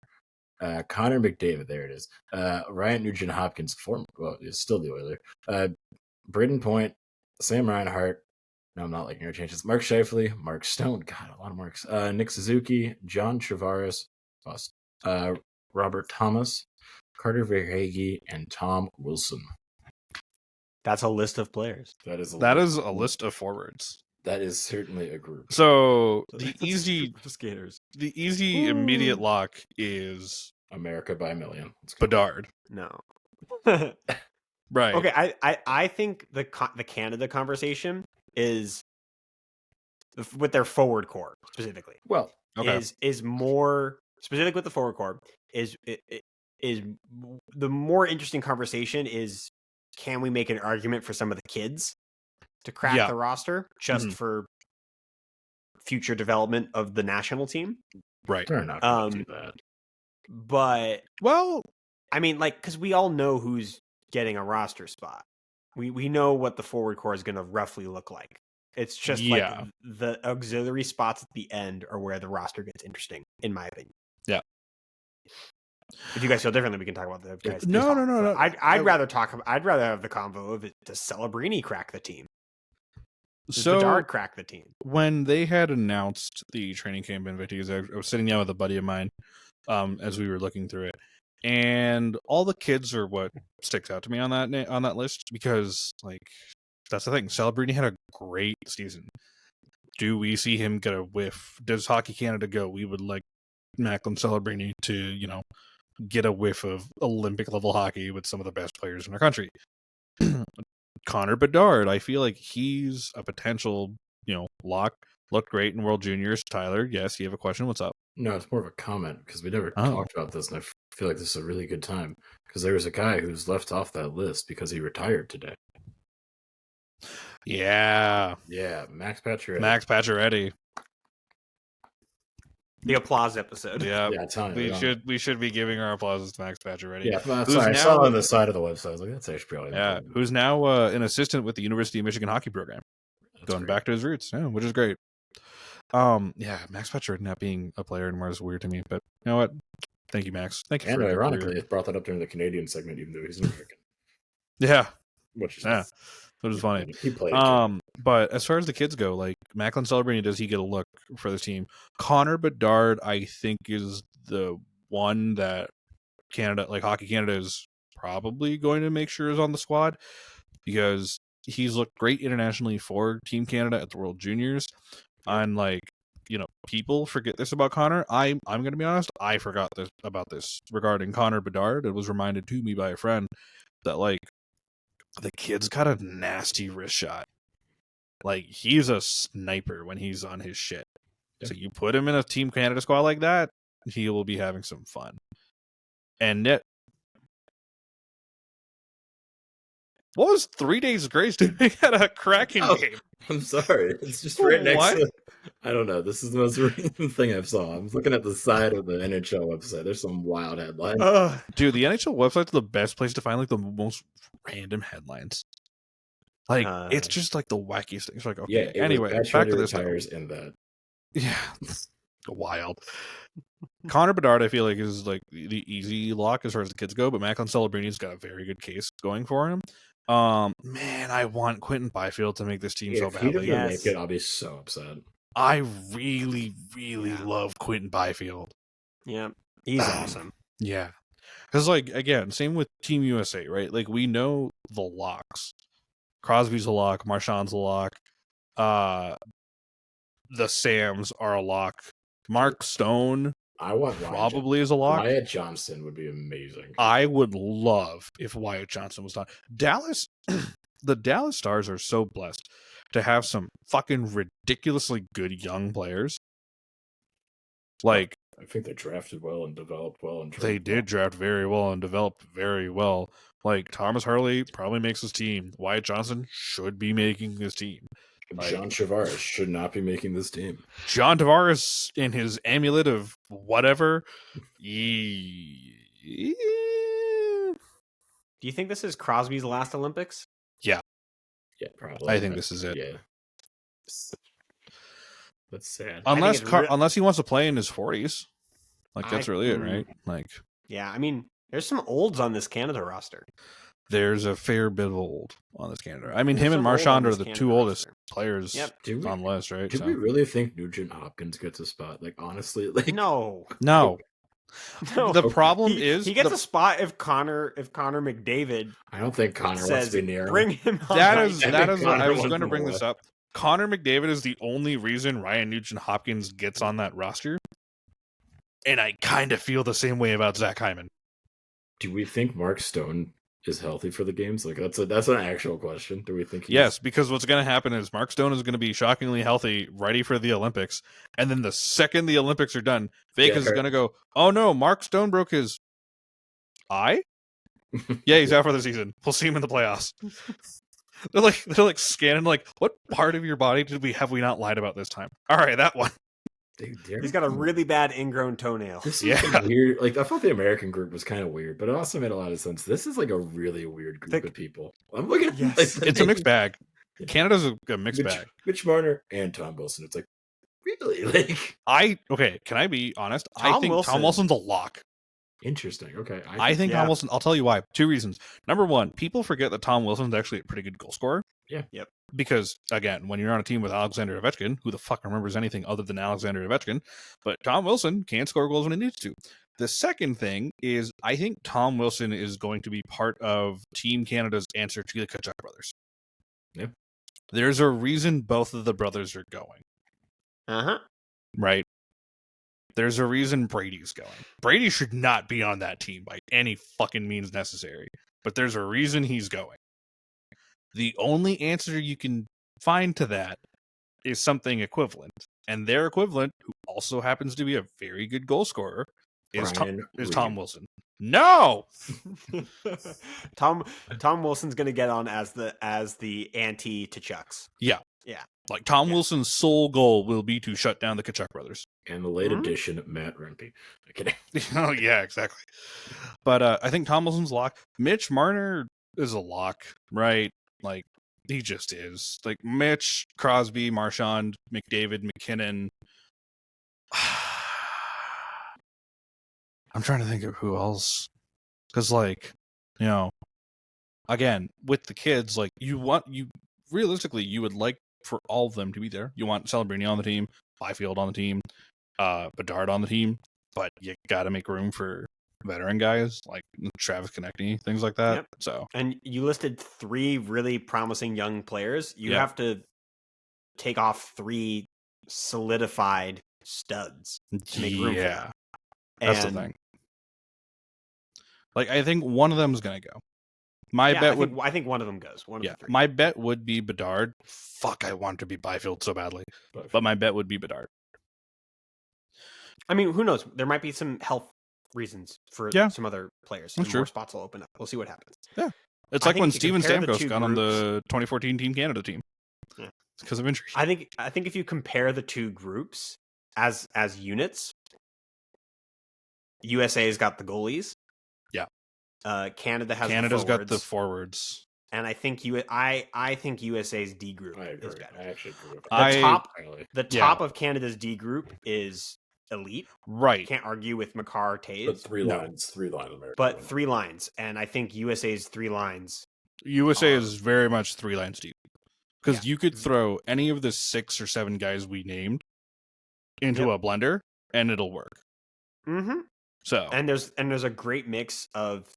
S3: Connor McDavid. There it is. Ryan Nugent Hopkins, is still the Oiler. Braden Point, Sam Reinhart. No, I'm not liking our chances. Mark Scheifele, Mark Stone. God, a lot of Marks. Nick Suzuki, John Travaris, Robert Thomas, Carter Verhaeghe, and Tom Wilson.
S2: That's a list of players.
S3: That is
S1: a list of forwards.
S3: That is certainly a group.
S1: So the easy
S2: skaters.
S1: The easy immediate lock is
S3: America by a million.
S1: Bedard.
S2: No.
S1: Right.
S2: Okay, I think the Canada conversation is with their forward core specifically.
S3: Well,
S1: okay.
S2: is more specific with the forward core is the more interesting conversation is, can we make an argument for some of the kids to crack the roster just for future development of the national team?
S1: Right.
S3: They're not going to do that.
S2: But I mean, like, because we all know who's getting a roster spot. We know what the forward core is going to roughly look like. It's just like the auxiliary spots at the end are where the roster gets interesting, in my opinion.
S1: Yeah.
S2: If you guys feel differently, we can talk about the guys.
S1: No.
S2: I'd rather have the convo of it to Celebrini crack the team.
S1: So
S2: Bedard crack the team.
S1: When they had announced the training camp invitees, I was sitting down with a buddy of mine as we were looking through it, and all the kids are what sticks out to me on that list, because like that's the thing. Celebrini had a great season. Do we see him get a whiff? Does Hockey Canada go, we would like Macklin Celebrini to, get a whiff of Olympic level hockey with some of the best players in our country? Connor Bedard, I feel like he's a potential, lock. Looked great in World Juniors. Tyler, yes, you have a question? What's up?
S3: No, it's more of a comment, because we never talked about this, and I feel like this is a really good time, because there was a guy who's left off that list because he retired today.
S1: Yeah,
S3: Max
S1: Pacioretty.
S2: The applause episode.
S1: Yeah,
S3: I'm telling you,
S1: we should be giving our applause to Max Pacioretty.
S3: Yeah, I saw on the side of the website. I was like, that's actually probably important.
S1: Who's now an assistant with the University of Michigan hockey program, going back to his roots. Yeah, which is great. Max Pacioretty not being a player anymore is weird to me, but you know what? Thank you, Max. Thank you.
S3: And ironically, it brought that up during the Canadian segment, even though he's an American.
S1: Yeah,
S3: which is
S1: funny.
S3: He played.
S1: But as far as the kids go, like Macklin Celebrini, does he get a look for this team? Connor Bedard, I think, is the one that Canada, like Hockey Canada, is probably going to make sure is on the squad, because he's looked great internationally for Team Canada at the World Juniors. And like, people forget this about Connor. I'm going to be honest, I forgot about this regarding Connor Bedard. It was reminded to me by a friend that like the kid's got a nasty wrist shot. Like, he's a sniper when he's on his shit. So you put him in a Team Canada squad like that, he will be having some fun. And what was 3 Days Grace doing at a Kraken game?
S3: I'm sorry. It's just right next to... I don't know. This is the most random thing I've saw. I'm looking at the side of the NHL website. There's some wild headlines.
S1: Dude, the NHL website's the best place to find like the most random headlines. Like, it's just like the wackiest things. Like, okay, anyway, back to this.
S3: In that.
S1: Yeah, wild. Connor Bedard, I feel like, is like the easy lock as far as the kids go, but Macklin Celebrini's got a very good case going for him. Man, I want Quinton Byfield to make this team so badly.
S3: If he doesn't make it, I'll be so upset.
S1: I really, really love Quinton Byfield.
S2: Yeah. He's awesome.
S1: Yeah. Because, like, again, same with Team USA, right? Like, we know the locks. Crosby's a lock. Marchand's a lock. The Sams are a lock. Mark Stone
S3: I want
S1: probably is a lock.
S3: Wyatt Johnston would be amazing.
S1: I would love if Wyatt Johnson was done. Dallas, the Dallas Stars are so blessed to have some fucking ridiculously good young players. Like,
S3: I think they drafted well and developed well. And
S1: they did draft very well and develop very well. Like, Thomas Harley probably makes his team. Wyatt Johnson should be making his team. Like,
S3: John Tavares should not be making this team.
S1: John Tavares in his amulet of whatever.
S2: Do you think this is Crosby's last Olympics?
S3: Yeah, probably.
S1: I think this is it.
S3: Yeah. That's sad.
S1: Unless he wants to play in his 40s. Like, that's really it, right? Like,
S2: yeah, I mean, there's some olds on this Canada roster.
S1: There's a fair bit of old on this Canada. I mean, him and Marchand are the two oldest players on the list, right?
S3: Do we really think Nugent Hopkins gets a spot? Like, honestly, like
S2: no.
S1: The problem is
S2: he gets a spot if Connor McDavid.
S3: I don't think Connor wants to be near him.
S2: Bring him.
S1: That is. I was going to bring this up. Connor McDavid is the only reason Ryan Nugent Hopkins gets on that roster, and I kind of feel the same way about Zach Hyman.
S3: Do we think Mark Stone is healthy for the games? Like, that's an actual question. Do we think
S1: yes, because what's going to happen is Mark Stone is going to be shockingly healthy, ready for the Olympics, and then the second the Olympics are done, Vegas is going to go, oh no, Mark Stone broke his eye? Yeah, he's out for the season. We'll see him in the playoffs. They're like scanning, like, what part of your body have we not lied about this time? All right, that one.
S2: He's got a really bad ingrown toenail.
S3: This is weird. Like, I thought the American group was kind of weird, but it also made a lot of sense. This is like a really weird group of people. I'm looking at
S1: it's a mixed bag. Canada's a mixed bag.
S3: Mitch Marner and Tom Wilson. It's like, really? Like,
S1: can I be honest? I think Tom Wilson's a lock.
S3: Interesting. Okay.
S1: I think Tom Wilson, I'll tell you why. Two reasons. Number one, people forget that Tom Wilson's actually a pretty good goal scorer.
S3: Yeah.
S2: Yep.
S1: Because, again, when you're on a team with Alexander Ovechkin, who the fuck remembers anything other than Alexander Ovechkin? But Tom Wilson can score goals when he needs to. The second thing is, I think Tom Wilson is going to be part of Team Canada's answer to the Tkachuk brothers.
S3: Yep.
S1: There's a reason both of the brothers are going.
S2: Uh-huh.
S1: Right? There's a reason Brady's going. Brady should not be on that team by any fucking means necessary. But there's a reason he's going. The only answer you can find to that is something equivalent. And their equivalent, who also happens to be a very good goal scorer, is Tom Wilson. No!
S2: Tom Wilson's going to get on as the anti Tkachuk's.
S1: Yeah.
S2: Yeah.
S1: Like, Tom Wilson's sole goal will be to shut down the Tkachuk brothers.
S3: And the late addition, Matt Rempe. Okay.
S1: Oh, yeah, exactly. But I think Tom Wilson's a lock. Mitch Marner is a lock, right? Like, he just is. Like, Mitch, Crosby, Marchand, McDavid, McKinnon. I'm trying to think of who else. Because, like, you know, again, with the kids, like, realistically, you would like for all of them to be there. You want Celebrini on the team, Byfield on the team, Bedard on the team, but you got to make room for veteran guys like Travis Konechny, things like that. Yep. So,
S2: and you listed 3 really promising young players. You have to take off 3 solidified studs to make room for them.
S1: That's the thing. Like, I think one of them is going to go. I
S2: think one of them goes. One of the 3.
S1: My bet would be Bedard. Fuck, I want to be Byfield so badly. But my bet would be Bedard.
S2: I mean, who knows? There might be some health reasons for some other players. And more spots will open up. We'll see what happens.
S1: Yeah. It's like when Steven Stamkos got on the 2014 Team Canada team. Yeah. It's because of injury.
S2: I think if you compare the 2 groups as units, USA's got the goalies.
S1: Yeah.
S2: Canada's
S1: got the forwards.
S2: And I think I think USA's D group is better.
S3: I actually agree.
S2: The top of Canada's D group is elite.
S1: Right.
S2: Can't argue with Makar or Taves.
S3: But 3 lines.
S2: But 3 lines. And I think USA's 3 lines.
S1: USA is very much 3 lines deep. Because you could throw any of the 6 or 7 guys we named into a blender and it'll work.
S2: Mm-hmm.
S1: So
S2: And there's a great mix of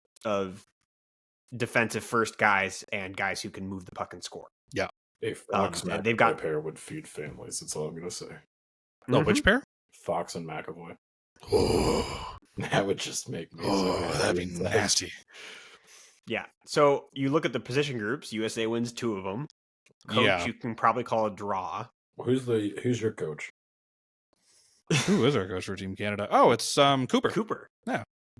S2: defensive first guys and guys who can move the puck and score.
S1: yeah.
S3: A Fox
S2: and
S3: McAvoy
S2: they've got
S3: pair would feed families. That's all I'm gonna say.
S1: Oh, which pair?
S3: Fox and McAvoy.
S1: Oh,
S3: That would just make me so
S1: that'd be
S3: happy.
S1: nasty.
S2: Yeah. So you look at the position groups. USA wins 2 of them. Coach,
S1: Yeah.
S2: you can probably call a draw.
S3: Who's your coach?
S1: Who is our coach for Team Canada? Oh, it's Cooper.
S2: Cooper.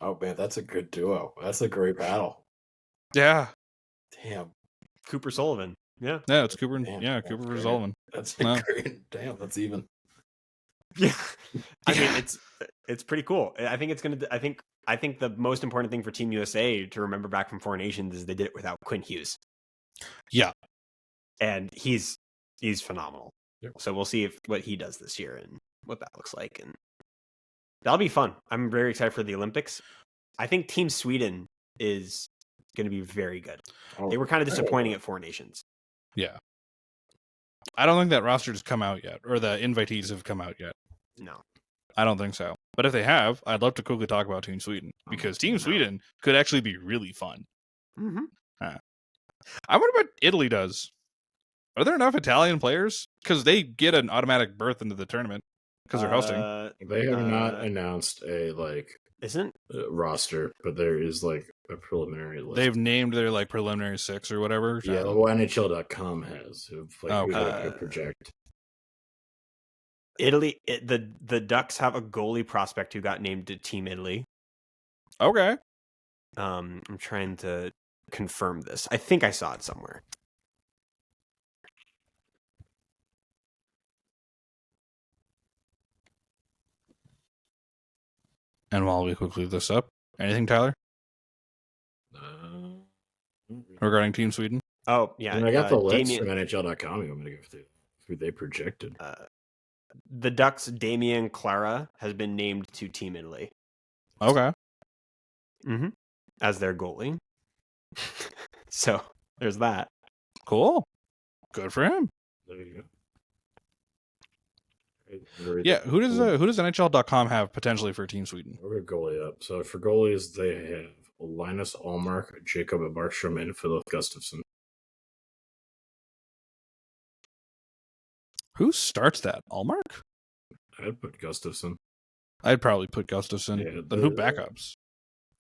S3: Oh man, that's a good duo. That's a great battle.
S1: Yeah.
S3: Damn.
S2: Cooper Sullivan. Yeah.
S1: Yeah, it's Cooper.
S3: Damn,
S1: Yeah,
S3: that's
S1: Cooper
S3: great.
S1: Sullivan.
S3: That's
S1: No.
S3: great. Damn, that's even.
S2: Yeah. I
S1: Yeah.
S2: mean, it's pretty cool. I think it's gonna. I think the most important thing for Team USA to remember back from Four Nations is they did it without Quinn Hughes.
S1: Yeah.
S2: And he's phenomenal.
S3: Yep.
S2: So we'll see what he does this year and what that looks like, and that'll be fun. I'm very excited for the Olympics. I think Team Sweden is going to be very good. They were kind of disappointing at Four Nations.
S1: Yeah. I don't think that roster has come out yet, or the invitees have come out yet.
S2: No.
S1: I don't think so. But if they have, I'd love to quickly talk about Team Sweden, because Team Sweden could actually be really fun.
S2: Mm-hmm.
S1: I wonder what Italy does. Are there enough Italian players? Because they get an automatic berth into the tournament because they're hosting.
S3: They have not announced a
S2: Isn't
S3: roster, but there is a preliminary list.
S1: They've named their preliminary 6 or whatever.
S3: Yeah, well, NHL.com has who
S1: Okay.
S3: they project.
S2: Italy? The Ducks have a goalie prospect who got named to Team Italy.
S1: Okay.
S2: I'm trying to confirm this. I think I saw it somewhere.
S1: And while we quickly look this up, anything, Tyler, regarding Team Sweden?
S2: Oh, yeah.
S3: And I got the list
S2: Damien,
S3: from NHL.com. I'm going to go through who they projected.
S2: the Ducks' Damien Clara has been named to Team Italy.
S1: Okay.
S2: Mm-hmm. As their goalie. So there's that.
S1: Cool. Good for him.
S3: There you go.
S1: Yeah, who does NHL.com have potentially for Team Sweden?
S3: We're going goalie up. So for goalies, they have Linus Ullmark, Jacob Markstrom, and Philip Gustafsson.
S1: Who starts that? Allmark?
S3: I'd put Gustafsson.
S1: I'd probably put Gustafsson.
S3: Yeah,
S1: Then who backups?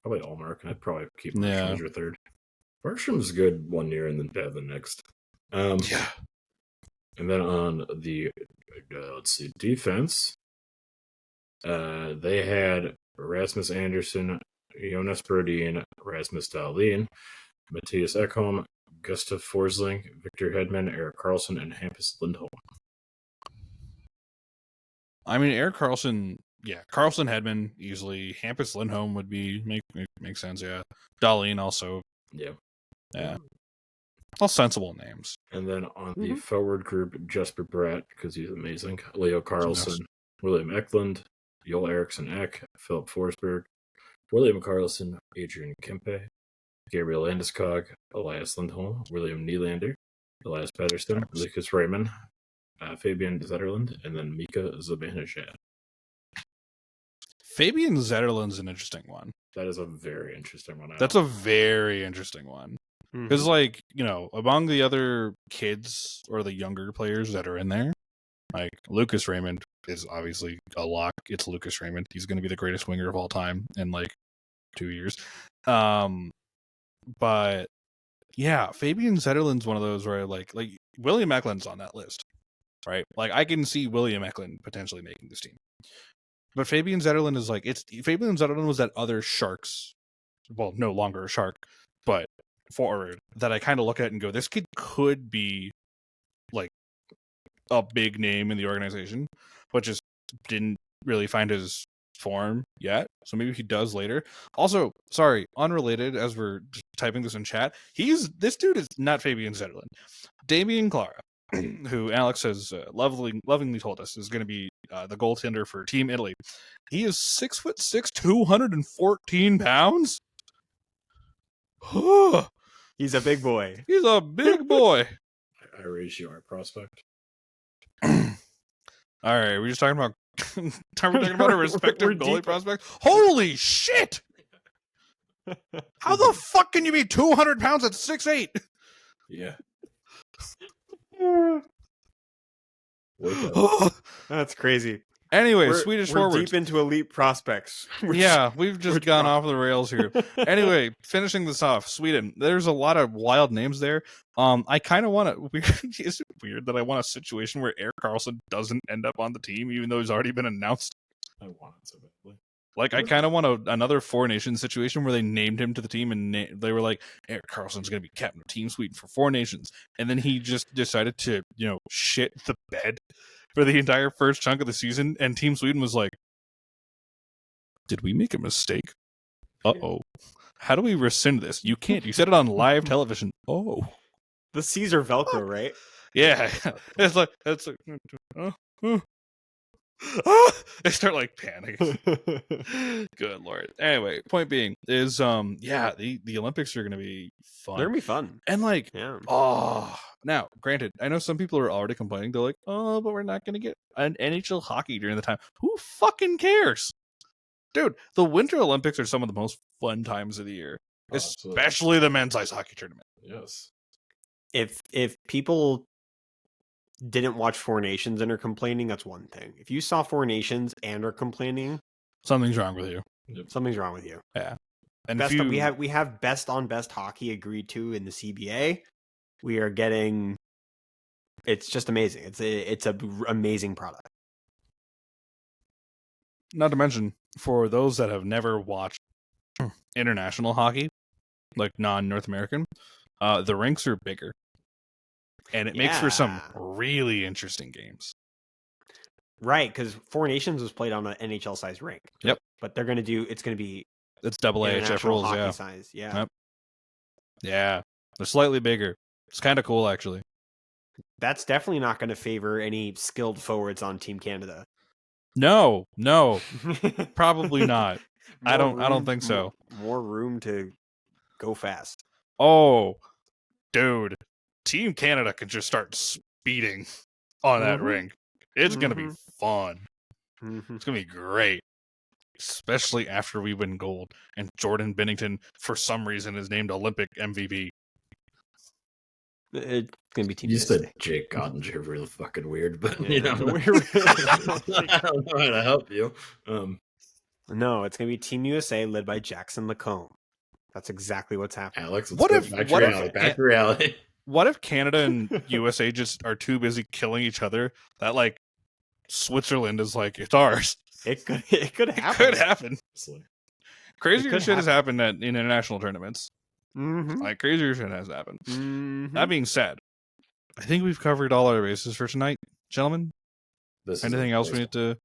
S3: Probably Ullmark. I'd probably keep
S1: Yeah.
S3: Markstrom as your third. Markstrom's good one year and then bad the next.
S1: Yeah.
S3: And then on the defense, they had Rasmus Anderson, Jonas Brodin, Rasmus Dahlin, Matthias Ekholm, Gustav Forsling, Victor Hedman, Erik Karlsson, and Hampus Lindholm.
S1: I mean, Erik Karlsson, yeah, Karlsson, Hedman easily. Hampus Lindholm would be make sense, yeah. Dahlin also,
S3: Yeah.
S1: all sensible names.
S3: And then on the forward group, Jesper Bratt, because he's amazing, Leo Carlson, William Eklund, Joel Eriksson Ek, Philip Forsberg, William Karlsson, Adrian Kempe, Gabriel Landeskog, Elias Lindholm, William Nylander, Elias Pettersson, Lucas Raymond, Fabian Zetterlund, and then Mika Zibanejad.
S1: Fabian Zetterlund's an interesting one.
S3: That is a very interesting one.
S1: That's a very interesting one. Because, among the other kids or the younger players that are in there, Lucas Raymond is obviously a lock. It's Lucas Raymond. He's going to be the greatest winger of all time in 2 years. But yeah, Fabian Zetterlund's one of those where William Eklund's on that list, right? I can see William Eklund potentially making this team. But Fabian Zetterlund is Fabian Zetterlund was that other Sharks, well, no longer a Shark, but forward that I kind of look at and go, this kid could be a big name in the organization, but just didn't really find his form yet. So maybe he does later. Also, sorry, unrelated, as we're typing this in chat, this dude is not Fabian Zetterlund. Damien Clara, who Alex has lovingly told us is going to be the goaltender for Team Italy. He is 6'6", 214 pounds.
S2: He's a big boy.
S1: He's a big boy.
S3: I raise you our prospect.
S1: All right, we're just talking about talking about our respective
S2: We're
S1: goalie
S2: deep.
S1: prospects. Holy shit! How the fuck can you be 200 pounds at 6'8"?
S3: Yeah. Wake up.
S2: That's crazy.
S1: Anyway, Swedish
S2: we're
S1: forwards.
S2: deep into elite prospects.
S1: Yeah, we've just gone off the rails here. Anyway, finishing this off, Sweden. There's a lot of wild names there. I kind of want to. Is it weird that I want a situation where Erik Karlsson doesn't end up on the team, even though he's already been announced?
S3: I want it so badly.
S1: Like, I kind of want another Four Nations situation where they named him to the team and they were like, Erik Karlsson's going to be captain of Team Sweden for Four Nations. And then he just decided to, shit the bed for the entire first chunk of the season. And Team Sweden was like, did we make a mistake? Uh-oh. How do we rescind this? You can't. You said it on live television. Oh.
S2: The C's are Velcro, right?
S1: Yeah. It's like, they start like panicking. Good lord. Anyway, point being is the Olympics are gonna be fun.
S2: They're gonna be fun.
S1: And like
S2: yeah.
S1: Now granted, I know some people are already complaining. They're like, oh, but we're not gonna get an NHL hockey during the time. Who fucking cares? Dude, the Winter Olympics are some of the most fun times of the year. Especially the men's ice hockey tournament.
S3: Yes.
S2: If people didn't watch Four Nations and are complaining, that's one thing. If you saw Four Nations and are complaining,
S1: something's wrong with you.
S2: Something's wrong with you.
S1: Yeah. And
S2: we have best on best hockey agreed to in the CBA. We are getting. It's just amazing. It's a amazing product.
S1: Not to mention, for those that have never watched international hockey, like non-North American, the rinks are bigger. And it makes for some really interesting games.
S2: Right, because Four Nations was played on an NHL-sized rink.
S1: Yep.
S2: But they're going to
S1: it's double AHF rules,
S2: hockey size. Yeah.
S1: Yep. Yeah. They're slightly bigger. It's kind of cool, actually.
S2: That's definitely not going to favor any skilled forwards on Team Canada.
S1: No. Probably not. I don't think so.
S2: More room to go fast.
S1: Oh, dude. Team Canada can just start speeding on that rink. It's going to be fun. It's going to be great. Especially after we win gold and Jordan Binnington, for some reason, is named Olympic MVP.
S2: It's going to be Team
S3: You
S2: USA.
S3: said Jake Ottinger really fucking weird, but
S2: yeah,
S3: I don't know how to help you.
S2: No, it's going to be Team USA led by Jackson Lacombe. That's exactly what's happening.
S3: Alex,
S1: back
S3: to reality.
S1: What if Canada and USA just are too busy killing each other that like Switzerland is like, it's ours?
S2: It could happen.
S1: It could happen. Crazier shit has happened in international tournaments. Like crazier shit has happened. That being said, I think we've covered all our bases for tonight, gentlemen. Anything else we need to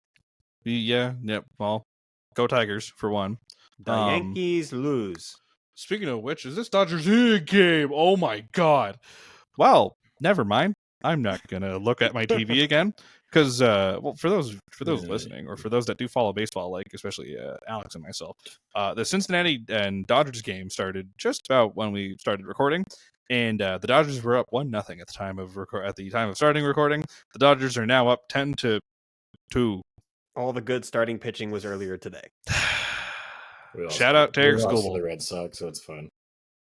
S1: be? Yep. Well, go Tigers for one.
S2: The Yankees lose.
S1: Speaking of which, is this Dodgers game? Oh my god. Well, never mind. I'm not gonna look at my TV again because, for those listening or for those that do follow baseball, like especially Alex and myself, the Cincinnati and Dodgers game started just about when we started recording, and the Dodgers were up 1-0 at the time of starting recording. The Dodgers are now up 10-2.
S2: All the good starting pitching was earlier today.
S1: Shout out to Eric School.
S3: The Red Sox, so it's fun.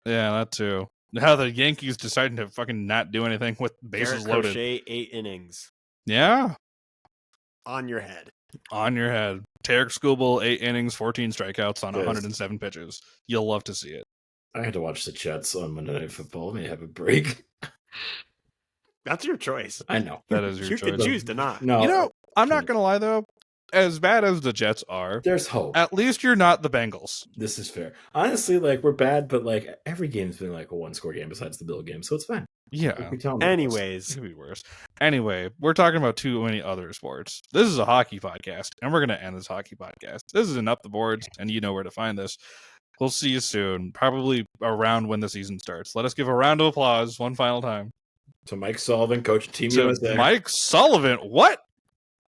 S1: Yeah, that too. Now the Yankees deciding to fucking not do anything with bases loaded.
S2: Crochet 8 innings.
S1: Yeah.
S2: On your head.
S1: Tarek Skubal, 8 innings, 14 strikeouts on 107 pitches. You'll love to see it.
S3: I had to watch the Jets on Monday Night Football. Let me have a break.
S2: That's your choice.
S3: I know.
S1: That is your choice.
S2: You can choose to not.
S3: No,
S1: I'm not going to lie, though. As bad as the Jets are,
S3: there's hope.
S1: At least you're not the Bengals.
S3: This is fair. Honestly, like, we're bad, but like every game's been like a 1-score game besides the Bill game, so it's fine.
S1: Yeah.
S2: Anyways,
S1: it could be worse. Anyway, we're talking about too many other sports. This is a hockey podcast, and we're going to end this hockey podcast. This is an Up the Boards, and you know where to find this. We'll see you soon, probably around when the season starts. Let us give a round of applause one final time
S3: to Mike Sullivan, coach of Team USA.
S1: Mike Sullivan, what?